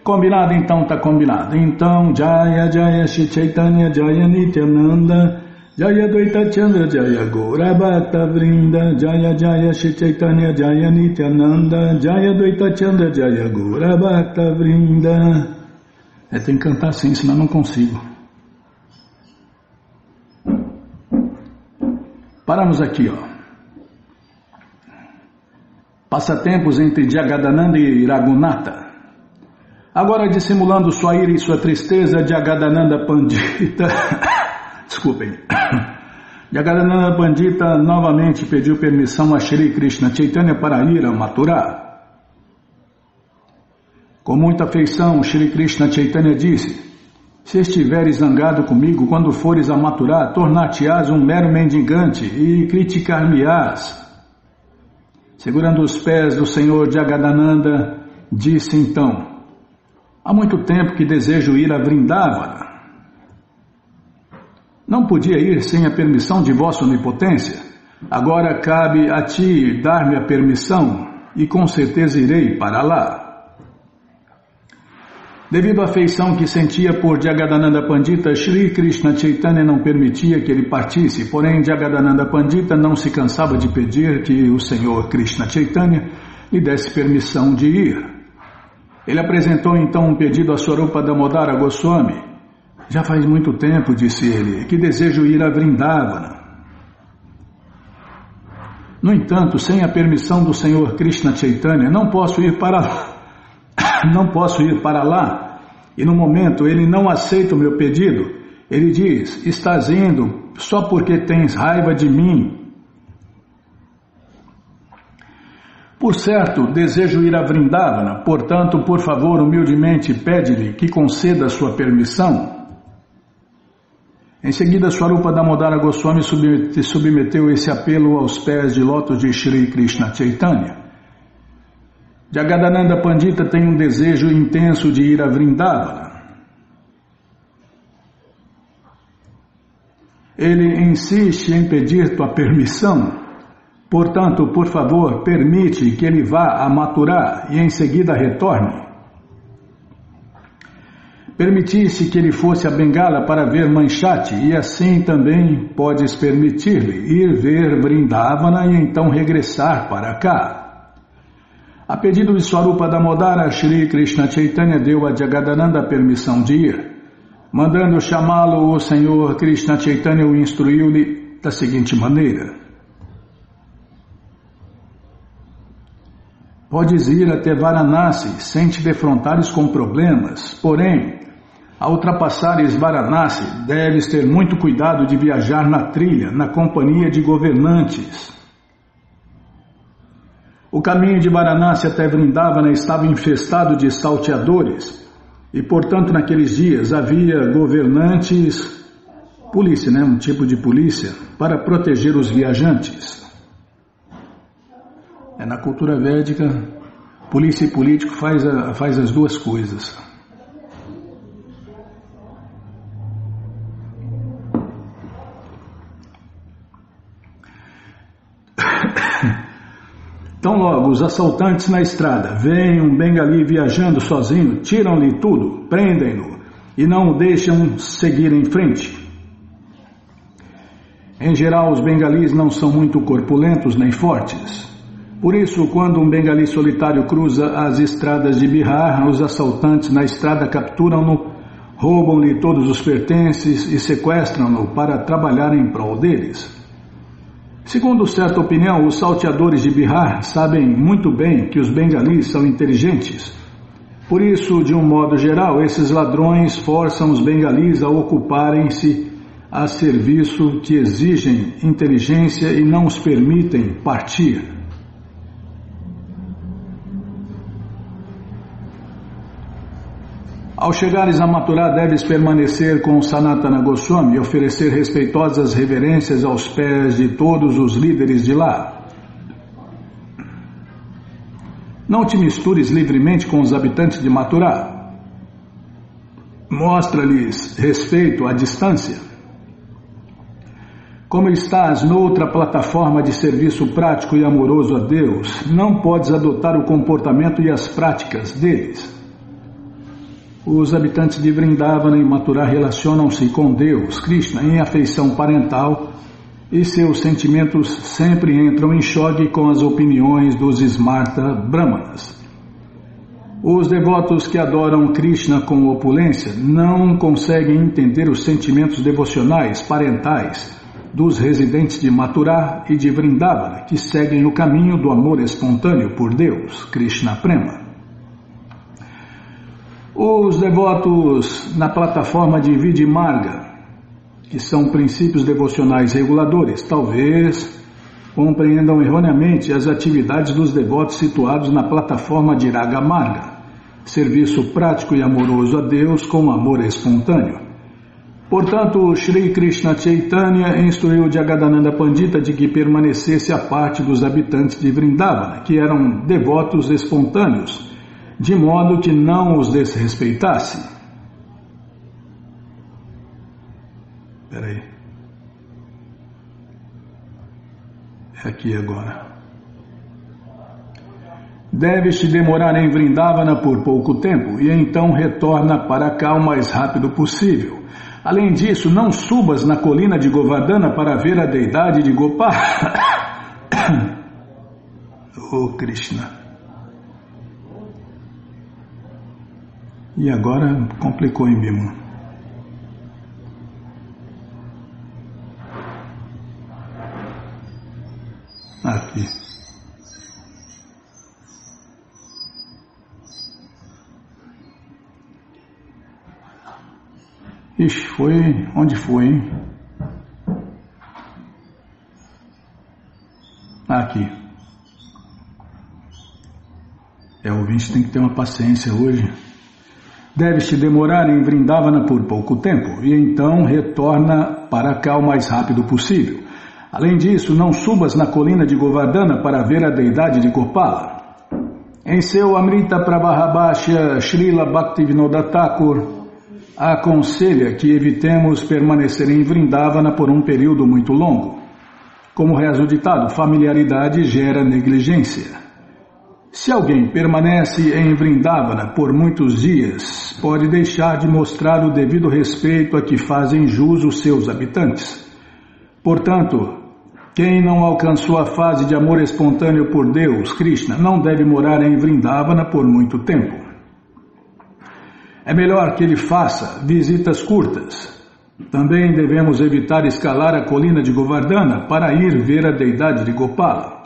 A: Combinado? Então tá combinado. Então, Jaya Jaya Shri Chaitanya Jaya Nityananda Jaya Dvaita Chandra Jaya Gaura Bhakta Vrinda Jaya Jaya Shri Chaitanya Jaya Nityananda Jaya Dvaita Chandra Jaya Gaura Bhakta Vrinda. Tem que cantar assim, senão não consigo. Paramos aqui, ó. Passatempos entre Jagadananda e Raghunatha. Agora, dissimulando sua ira e sua tristeza, Jagadananda Pandita, desculpem, Jagadananda Pandita novamente pediu permissão a Shri Krishna Chaitanya para ir a Mathura. Com muita afeição, Shri Krishna Chaitanya disse: se estiveres zangado comigo quando fores a Mathura, tornar-te-ás um mero mendigante e criticar-me-ás. Segurando os pés do Senhor Jagadananda, disse então: há muito tempo que desejo ir a Vrindavana. Não podia ir sem a permissão de vossa onipotência. Agora cabe a ti dar-me a permissão e com certeza irei para lá. Devido à afeição que sentia por Jagadananda Pandita, Shri Krishna Chaitanya não permitia que ele partisse, porém Jagadananda Pandita não se cansava de pedir que o Senhor Krishna Chaitanya lhe desse permissão de ir. Ele apresentou então um pedido a Swarupa Damodara Goswami. Já faz muito tempo, disse ele, que desejo ir a Vrindavana. No entanto, sem a permissão do Senhor Krishna Chaitanya, não posso ir para lá. E no momento ele não aceita o meu pedido. Ele diz: estás indo só porque tens raiva de mim. Por certo, desejo ir a Vrindavana, portanto, por favor, humildemente pede-lhe que conceda a sua permissão. Em seguida, Swarupa Damodara Goswami submeteu esse apelo aos pés de lótus de Shri Krishna Chaitanya. Jagadananda Pandita tem um desejo intenso de ir a Vrindavana. Ele insiste em pedir tua permissão. Portanto, por favor, permite que ele vá a Mathura e em seguida retorne. Permitisse que ele fosse a Bengala para ver Manchati e assim também podes permitir-lhe ir ver Vrindavana e então regressar para cá. A pedido de Swarupa Damodara, Shri Krishna Chaitanya deu a Jagadananda a permissão de ir. Mandando chamá-lo, o Senhor Krishna Chaitanya o instruiu-lhe da seguinte maneira: podes ir até Varanasi sem te defrontares com problemas, porém, ao ultrapassares Varanasi, deves ter muito cuidado de viajar na trilha, na companhia de governantes. O caminho de Varanasi até Vrindavana estava infestado de salteadores, e portanto naqueles dias havia governantes, polícia, um tipo de polícia, para proteger os viajantes. Na cultura védica, polícia e político faz as duas coisas. Tão logo os assaltantes na estrada veem um bengali viajando sozinho, tiram-lhe tudo, prendem-no e não o deixam seguir em frente. Em geral, os bengalis não são muito corpulentos nem fortes. Por isso, quando um bengali solitário cruza as estradas de Bihar, os assaltantes na estrada capturam-no, roubam-lhe todos os pertences e sequestram-no para trabalhar em prol deles. Segundo certa opinião, os salteadores de Bihar sabem muito bem que os bengalis são inteligentes. Por isso, de um modo geral, esses ladrões forçam os bengalis a ocuparem-se a serviço que exigem inteligência e não os permitem partir. Ao chegares a Mathura, deves permanecer com Sanatana Goswami e oferecer respeitosas reverências aos pés de todos os líderes de lá. Não te mistures livremente com os habitantes de Mathura. Mostra-lhes respeito à distância. Como estás noutra plataforma de serviço prático e amoroso a Deus, não podes adotar o comportamento e as práticas deles. Os habitantes de Vrindavana e Mathura relacionam-se com Deus, Krishna, em afeição parental e seus sentimentos sempre entram em choque com as opiniões dos Smarta Brahmanas. Os devotos que adoram Krishna com opulência não conseguem entender os sentimentos devocionais parentais dos residentes de Mathura e de Vrindavana, que seguem o caminho do amor espontâneo por Deus, Krishna Prema. Os devotos na plataforma de Vidimarga que são princípios devocionais reguladores, talvez compreendam erroneamente as atividades dos devotos situados na plataforma de Raga Marga, serviço prático e amoroso a Deus com amor espontâneo. Portanto, Shri Krishna Chaitanya instruiu Jagadananda Pandita de que permanecesse à parte dos habitantes de Vrindavana, que eram devotos espontâneos, de modo que não os desrespeitasse. Espera aí. É aqui agora. Deves te demorar em Vrindavana por pouco tempo e então retorna para cá o mais rápido possível. Além disso, não subas na colina de Govardhana para ver a deidade de Gopala. Oh Krishna. E agora complicou em Bhima. Aqui. Ixi, foi... Onde foi, hein? Aqui. O ouvinte tem que ter uma paciência hoje. Deves te demorar em Vrindavana por pouco tempo, e então retorna para cá o mais rápido possível. Além disso, não subas na colina de Govardhana para ver a deidade de Gopala. Em seu Amrita Pravahabhashya, Srila Bhaktivinoda Thakur aconselha que evitemos permanecer em Vrindavana por um período muito longo. Como reza o ditado, familiaridade gera negligência. Se alguém permanece em Vrindavana por muitos dias, pode deixar de mostrar o devido respeito a que fazem jus os seus habitantes. Portanto, quem não alcançou a fase de amor espontâneo por Deus, Krishna, não deve morar em Vrindavana por muito tempo. É melhor que ele faça visitas curtas. Também devemos evitar escalar a colina de Govardhana para ir ver a deidade de Gopala.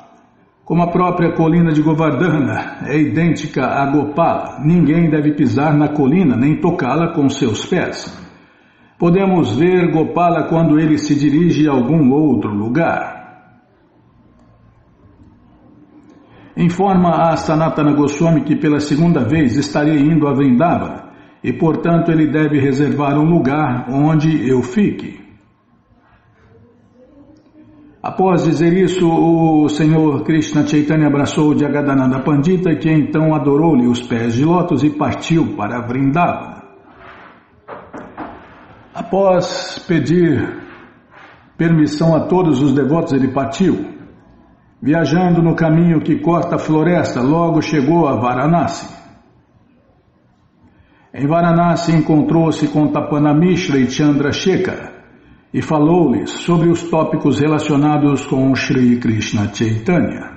A: Como a própria colina de Govardhana é idêntica a Gopala, ninguém deve pisar na colina nem tocá-la com seus pés. Podemos ver Gopala quando ele se dirige a algum outro lugar. Informa a Sanatana Goswami que pela segunda vez estaria indo a Vrindavana e, portanto, ele deve reservar um lugar onde eu fique. Após dizer isso, o Senhor Krishna Chaitanya abraçou Jagadananda Pandita, que então adorou-lhe os pés de lótus e partiu para Vrindavana. Após pedir permissão a todos os devotos, ele partiu. Viajando no caminho que corta a floresta, logo chegou a Varanasi. Em Varanasi encontrou-se com Tapana Mishra e Chandrasekhara e falou-lhes sobre os tópicos relacionados com Shri Krishna Chaitanya.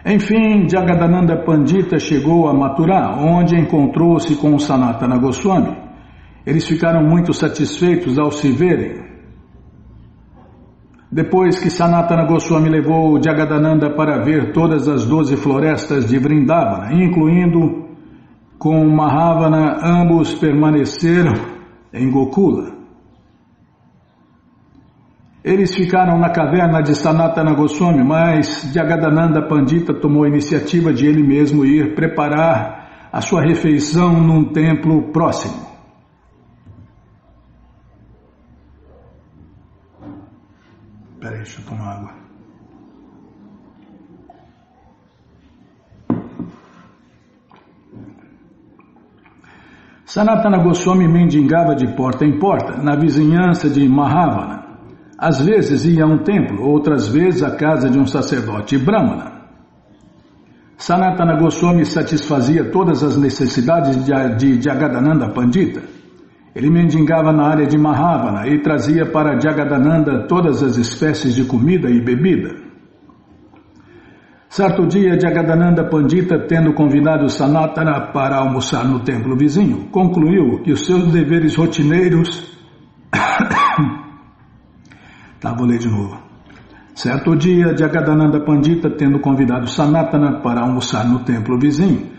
A: Enfim, Jagadananda Pandita chegou a Mathura, onde encontrou-se com Sanatana Goswami. Eles ficaram muito satisfeitos ao se verem. Depois que Sanatana Goswami levou Jagadananda para ver todas as 12 florestas de Vrindavana, incluindo com Mahavana, ambos permaneceram em Gokula. Eles ficaram na caverna de Sanatana Goswami, mas Jagadananda Pandita tomou a iniciativa de ele mesmo ir preparar a sua refeição num templo próximo. Peraí, deixa eu tomar água. Sanatana Goswami mendigava de porta em porta, na vizinhança de Mahavana. Às vezes ia a um templo, outras vezes à casa de um sacerdote brahmana. Sanatana Goswami satisfazia todas as necessidades de Jagadananda Pandita. Ele mendigava na área de Mahavana e trazia para Jagadananda todas as espécies de comida e bebida. Certo dia, Jagadananda Pandita, tendo convidado Sanatana para almoçar no templo vizinho, concluiu que os seus deveres rotineiros... Vou ler de novo. Certo dia, Jagadananda Pandita, tendo convidado Sanatana para almoçar no templo vizinho,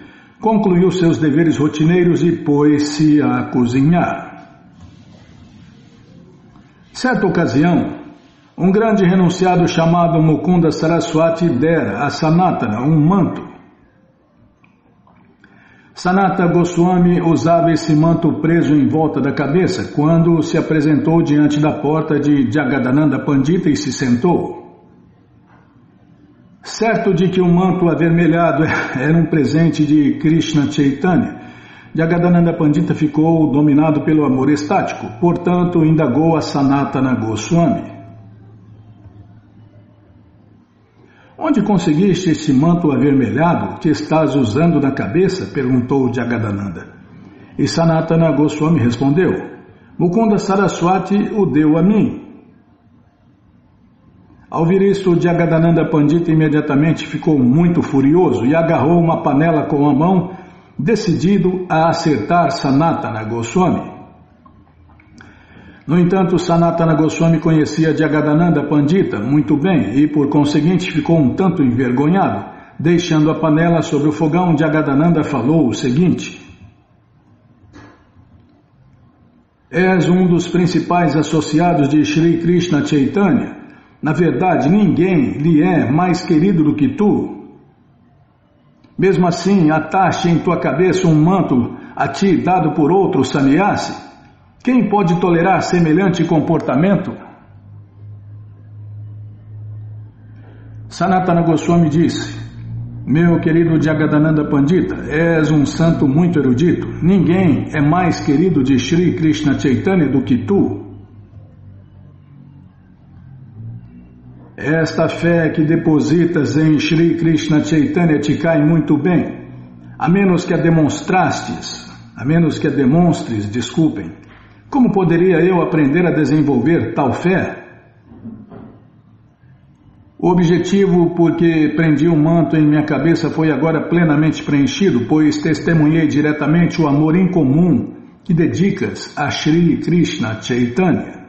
A: concluiu seus deveres rotineiros e pôs-se a cozinhar. Certa ocasião, um grande renunciado chamado Mukunda Saraswati dera a Sanatana um manto. Sanata Goswami usava esse manto preso em volta da cabeça quando se apresentou diante da porta de Jagadananda Pandita e se sentou. Certo de que o manto avermelhado era um presente de Krishna Chaitanya, Jagadananda Pandita ficou dominado pelo amor estático, portanto indagou a Sanatana Goswami. Onde conseguiste esse manto avermelhado que estás usando na cabeça? Perguntou Jagadananda. E Sanatana Goswami respondeu, Mukunda Saraswati o deu a mim. Ao ouvir isso, Jagadananda Pandita imediatamente ficou muito furioso e agarrou uma panela com a mão, decidido a acertar Sanatana Goswami. No entanto, Sanatana Goswami conhecia Jagadananda Pandita muito bem e, por conseguinte, ficou um tanto envergonhado. Deixando a panela sobre o fogão, Jagadananda falou o seguinte: És um dos principais associados de Shri Krishna Chaitanya. Na verdade, ninguém lhe é mais querido do que tu. Mesmo assim, atache em tua cabeça um manto a ti dado por outro sannyasi. Quem pode tolerar semelhante comportamento? Sanatana Goswami disse, meu querido Jagadananda Pandita, és um santo muito erudito. Ninguém é mais querido de Shri Krishna Chaitanya do que tu. Esta fé que depositas em Shri Krishna Chaitanya te cai muito bem, a menos que a demonstres, desculpem. Como poderia eu aprender a desenvolver tal fé? O objetivo por que prendi um manto em minha cabeça foi agora plenamente preenchido, pois testemunhei diretamente o amor incomum que dedicas a Shri Krishna Chaitanya.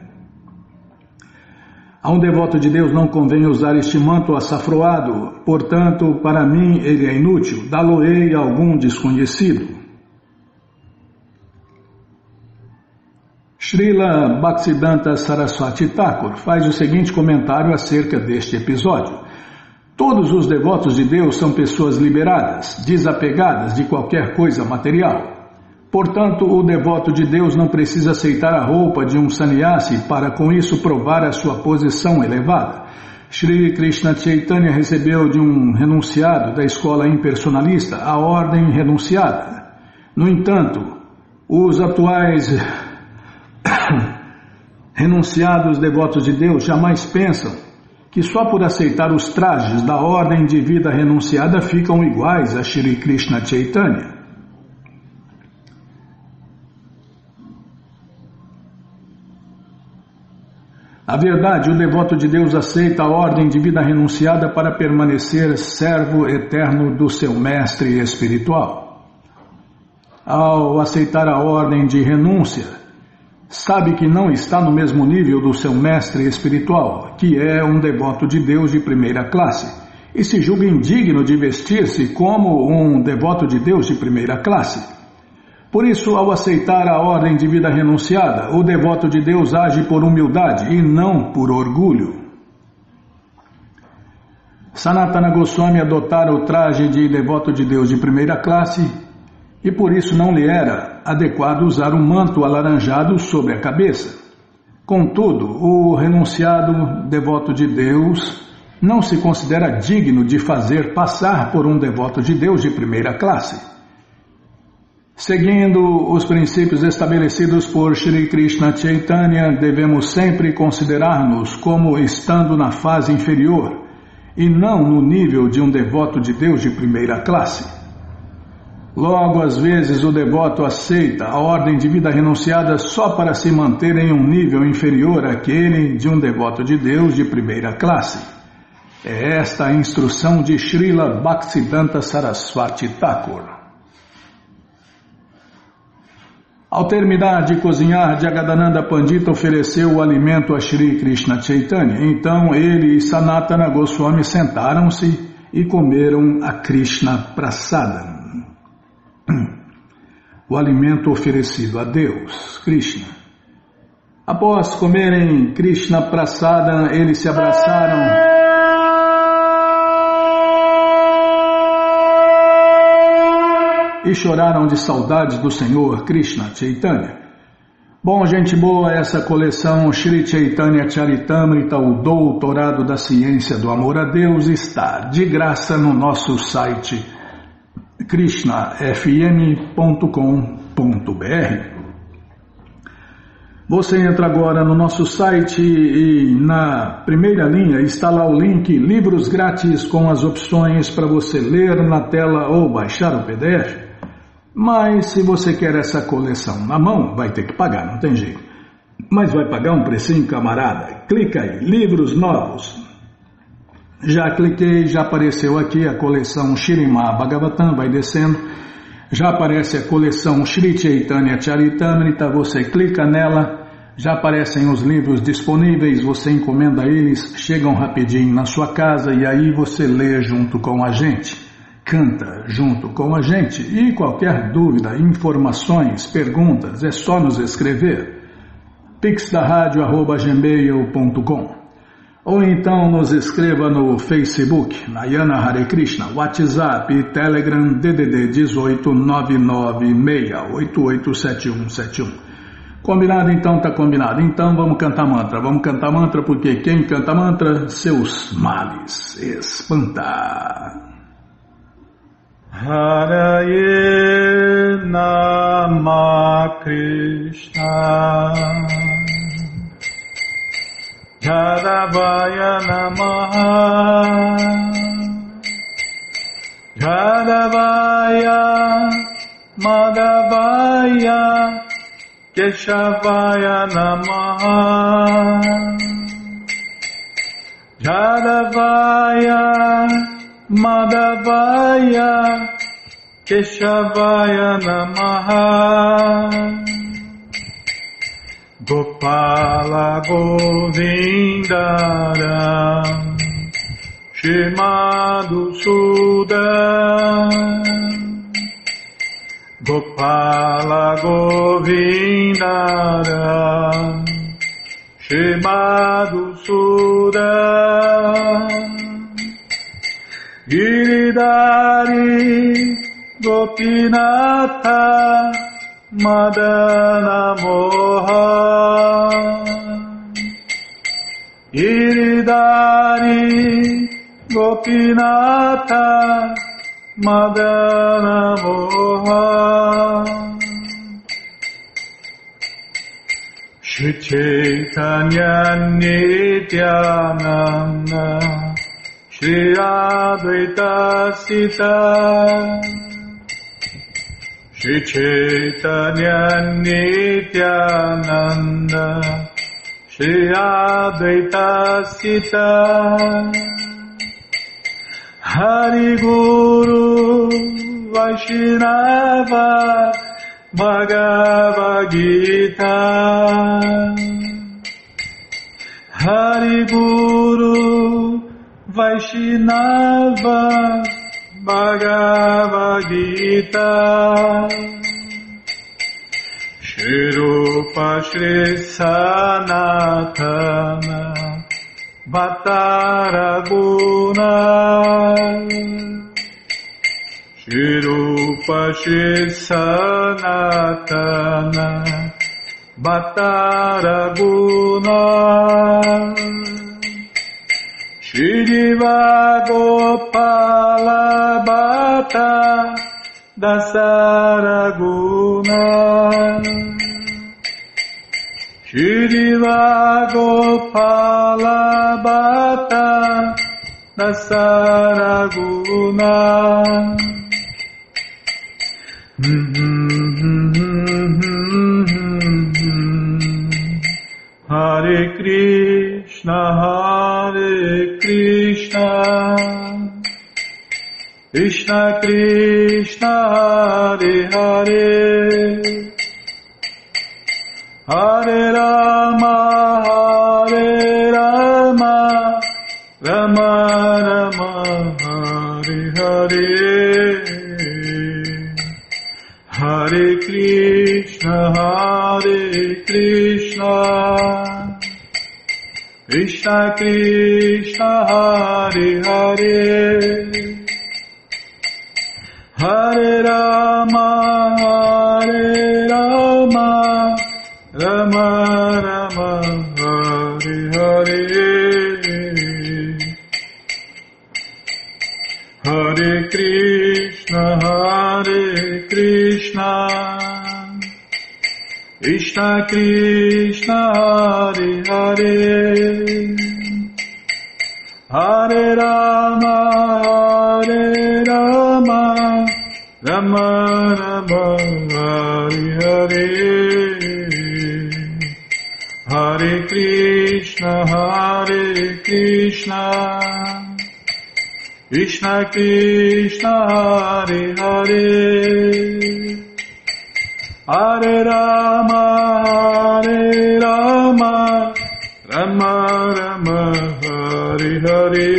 A: A um devoto de Deus não convém usar este manto açafroado, portanto, para mim ele é inútil, dá-lo-ei a algum desconhecido. Srila Bhaktisiddhanta Saraswati Thakur faz o seguinte comentário acerca deste episódio. Todos os devotos de Deus são pessoas liberadas, desapegadas de qualquer coisa material. Portanto, o devoto de Deus não precisa aceitar a roupa de um sannyasi para com isso provar a sua posição elevada. Shri Krishna Chaitanya recebeu de um renunciado da escola impersonalista a ordem renunciada. No entanto, os atuais renunciados devotos de Deus jamais pensam que só por aceitar os trajes da ordem de vida renunciada ficam iguais a Shri Krishna Chaitanya. A verdade, o devoto de Deus aceita a ordem de vida renunciada para permanecer servo eterno do seu mestre espiritual. Ao aceitar a ordem de renúncia, sabe que não está no mesmo nível do seu mestre espiritual, que é um devoto de Deus de primeira classe, e se julga indigno de vestir-se como um devoto de Deus de primeira classe. Por isso, ao aceitar a ordem de vida renunciada, o devoto de Deus age por humildade e não por orgulho. Sanatana Goswami adotara o traje de devoto de Deus de primeira classe e por isso não lhe era adequado usar um manto alaranjado sobre a cabeça. Contudo, o renunciado devoto de Deus não se considera digno de fazer passar por um devoto de Deus de primeira classe. Seguindo os princípios estabelecidos por Shri Krishna Chaitanya, devemos sempre considerar-nos como estando na fase inferior e não no nível de um devoto de Deus de primeira classe. Logo, às vezes, o devoto aceita a ordem de vida renunciada só para se manter em um nível inferior àquele de um devoto de Deus de primeira classe. É esta a instrução de Srila Bhaktisiddhanta Saraswati Thakur. Ao terminar de cozinhar, Jagadananda Pandita ofereceu o alimento a Shri Krishna Chaitanya. Então ele e Sanatana Goswami sentaram-se e comeram a Krishna Prasadam. o alimento oferecido a Deus, Krishna. Após comerem Krishna Prasada, eles se abraçaram e choraram de saudades do Senhor Krishna Chaitanya. Bom, gente boa, essa coleção Shri Chaitanya Charitamrita, o Doutorado da Ciência do Amor a Deus, está de graça no nosso site krishnafm.com.br. Você entra agora no nosso site e na primeira linha está lá o link Livros Grátis com as opções para você ler na tela ou baixar o PDF. Mas se você quer essa coleção na mão, vai ter que pagar, não tem jeito. Mas vai pagar um precinho, camarada. Clica aí, livros novos. Já cliquei, já apareceu aqui a coleção Śrīmad Bhagavatam, vai descendo. Já aparece a coleção Shri Chaitanya Charitamrita, você clica nela, já aparecem os livros disponíveis, você encomenda eles, chegam rapidinho na sua casa e aí você lê junto com a gente. Canta junto com a gente e qualquer dúvida, informações, perguntas, é só nos escrever. pixdaradio@gmail.com ou então nos escreva no Facebook, Nayana Hare Krishna, WhatsApp e Telegram DDD 18 996887171. Combinado então, tá combinado. Então vamos cantar mantra porque quem canta mantra, seus males espanta. Haraye Nama Krishna Jadavaya Namaha Jadavaya Madhavaya Keshavaya Namaha Jadavaya Madhavaya Keshavaya Namaha Gopala Govindara Shimadhusudan Gopala Govindara Shimadhusudan Giridhari Gopinatha Madana Moha Giridhari Gopinatha Madana Moha Shri Chaitanya Nityananda Shri Advaita Sita Shri Chaitanya Nityananda Shri Advaita Sita Hari Guru Vaishnava Bhagavad Gita Hari Guru Vaishnava Bhagavad Gita Shri Rupa Shri Sanatana Bhattaraguna Shri Rupa Shri Sanatana Bhattaraguna Shri Diva Gopala Bhatta Dasaraguna Shri Diva Gopala Bhatta Dasaraguna Hare Krishna Hare Krishna Krishna Krishna Hare Hare Hare Rama Hare Rama Rama Rama Hare Hare Krishna Krishna Hare Hare Hare Rama Hare Rama Rama Rama Hare Hare Hare Krishna Krishna Krishna Hare Hare Hare Rama Rama Rama Hare Hare Hare Krishna Krishna Krishna Hare Hare Hare Rama Rama Rama Hare Hare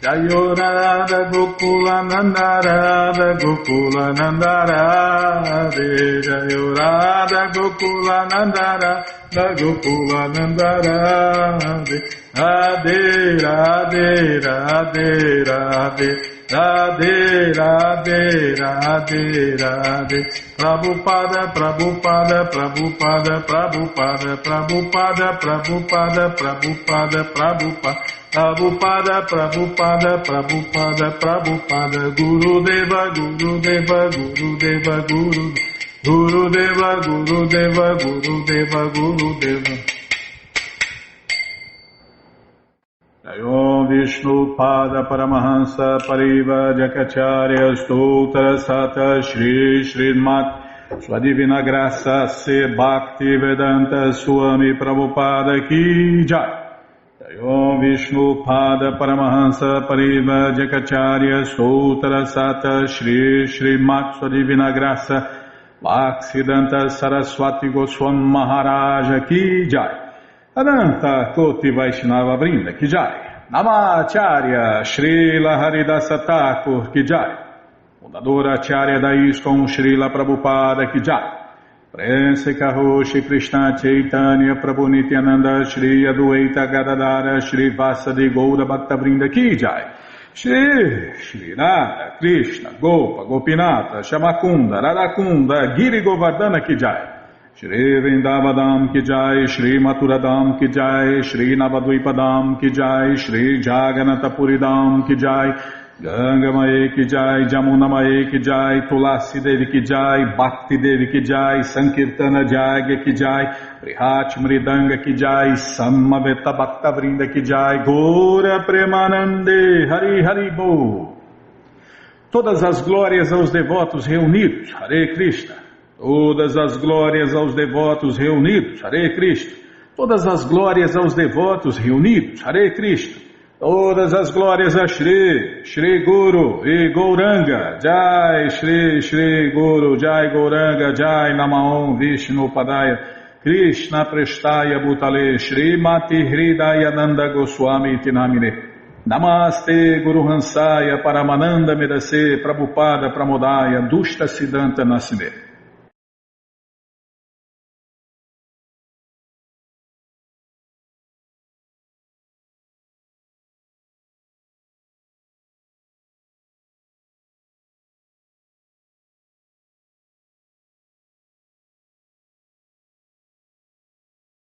A: Jayo Radha Gokula Nanda Radha Gokula Nanda Radhe Jayo Radha Gokula Nanda Radha Gokula Nanda Radhe Radhe Radhe Radhe Radhe Radhe Radhe Radhe Radhe Prabhupada Prabhupada Prabhupada Prabhupada Prabhupada Prabhupada Prabhupada Prabhupada Prabhupada Prabhupada Prabhupada Prabhupada Gurudeva Gurudeva Gurudeva Gurudeva Gurudeva Gurudeva Gurudeva Om Vishnu Pada Paramahansa Pariva Jakacharya Stoutra Sata Shri Srimat Sua Divina Graça Se Bhakti Vedanta Swami Prabhupada Ki Jai Om Vishnu Pada Paramahansa Pariva Jakacharya Stoutra Sata Shri Srimat Sua Divina Graça Bhaktivedanta Saraswati Goswami Maharaja Ki Jai Adanta Koti Vaishnava Vrinda Ki Jai Namacharya Srila Haridasa Thakur Ki Jai Fundadora Acharya da ISKCON Srila Prabhupada Ki Jai Prense Karoshi Krishna Chaitanya Prabhu Nityananda Shri Adueta Gadadara Shri Vasadi Goura Bhakta Vrinda Ki Jai Shri Radha Krishna Gopa Gopinata Shamakunda Radakunda Giri Govardhana Ki Jai Shri Vrindavadam Ki Jai, Shri Maturadam Ki Jai, Shri Navadvipadam Ki Jai, Shri Jaganatapuridam Ki Jai, Ganga Mae Ki Jai, Jamuna Mae Ki Jai, Tulasi Devi Ki Jai, Bhakti Devi Ki Jai, Sankirtana Jagya Ki Jai, Prihat Mridanga Ki Jai, Samaveta Bhakta Vrinda Ki Jai, Gora Premanande, Hari Hari Bo. Todas as glórias aos devotos reunidos, Hare Krishna. Todas as glórias aos devotos reunidos, Hare Krishna. Todas as glórias aos devotos reunidos, Hare Krishna. Todas as glórias a Shri, Shri Guru e Gauranga, Jai Shri, Shri Guru, Jai Gauranga, Jai Namaon Vishnu Padaya, Krishna Prestaya Bhutale, Shri Mati Hridayananda Goswami Tinamine. Namaste Guru Hansaya Paramananda Medase Prabhupada Pramodaya Dushta Siddhanta Nasime.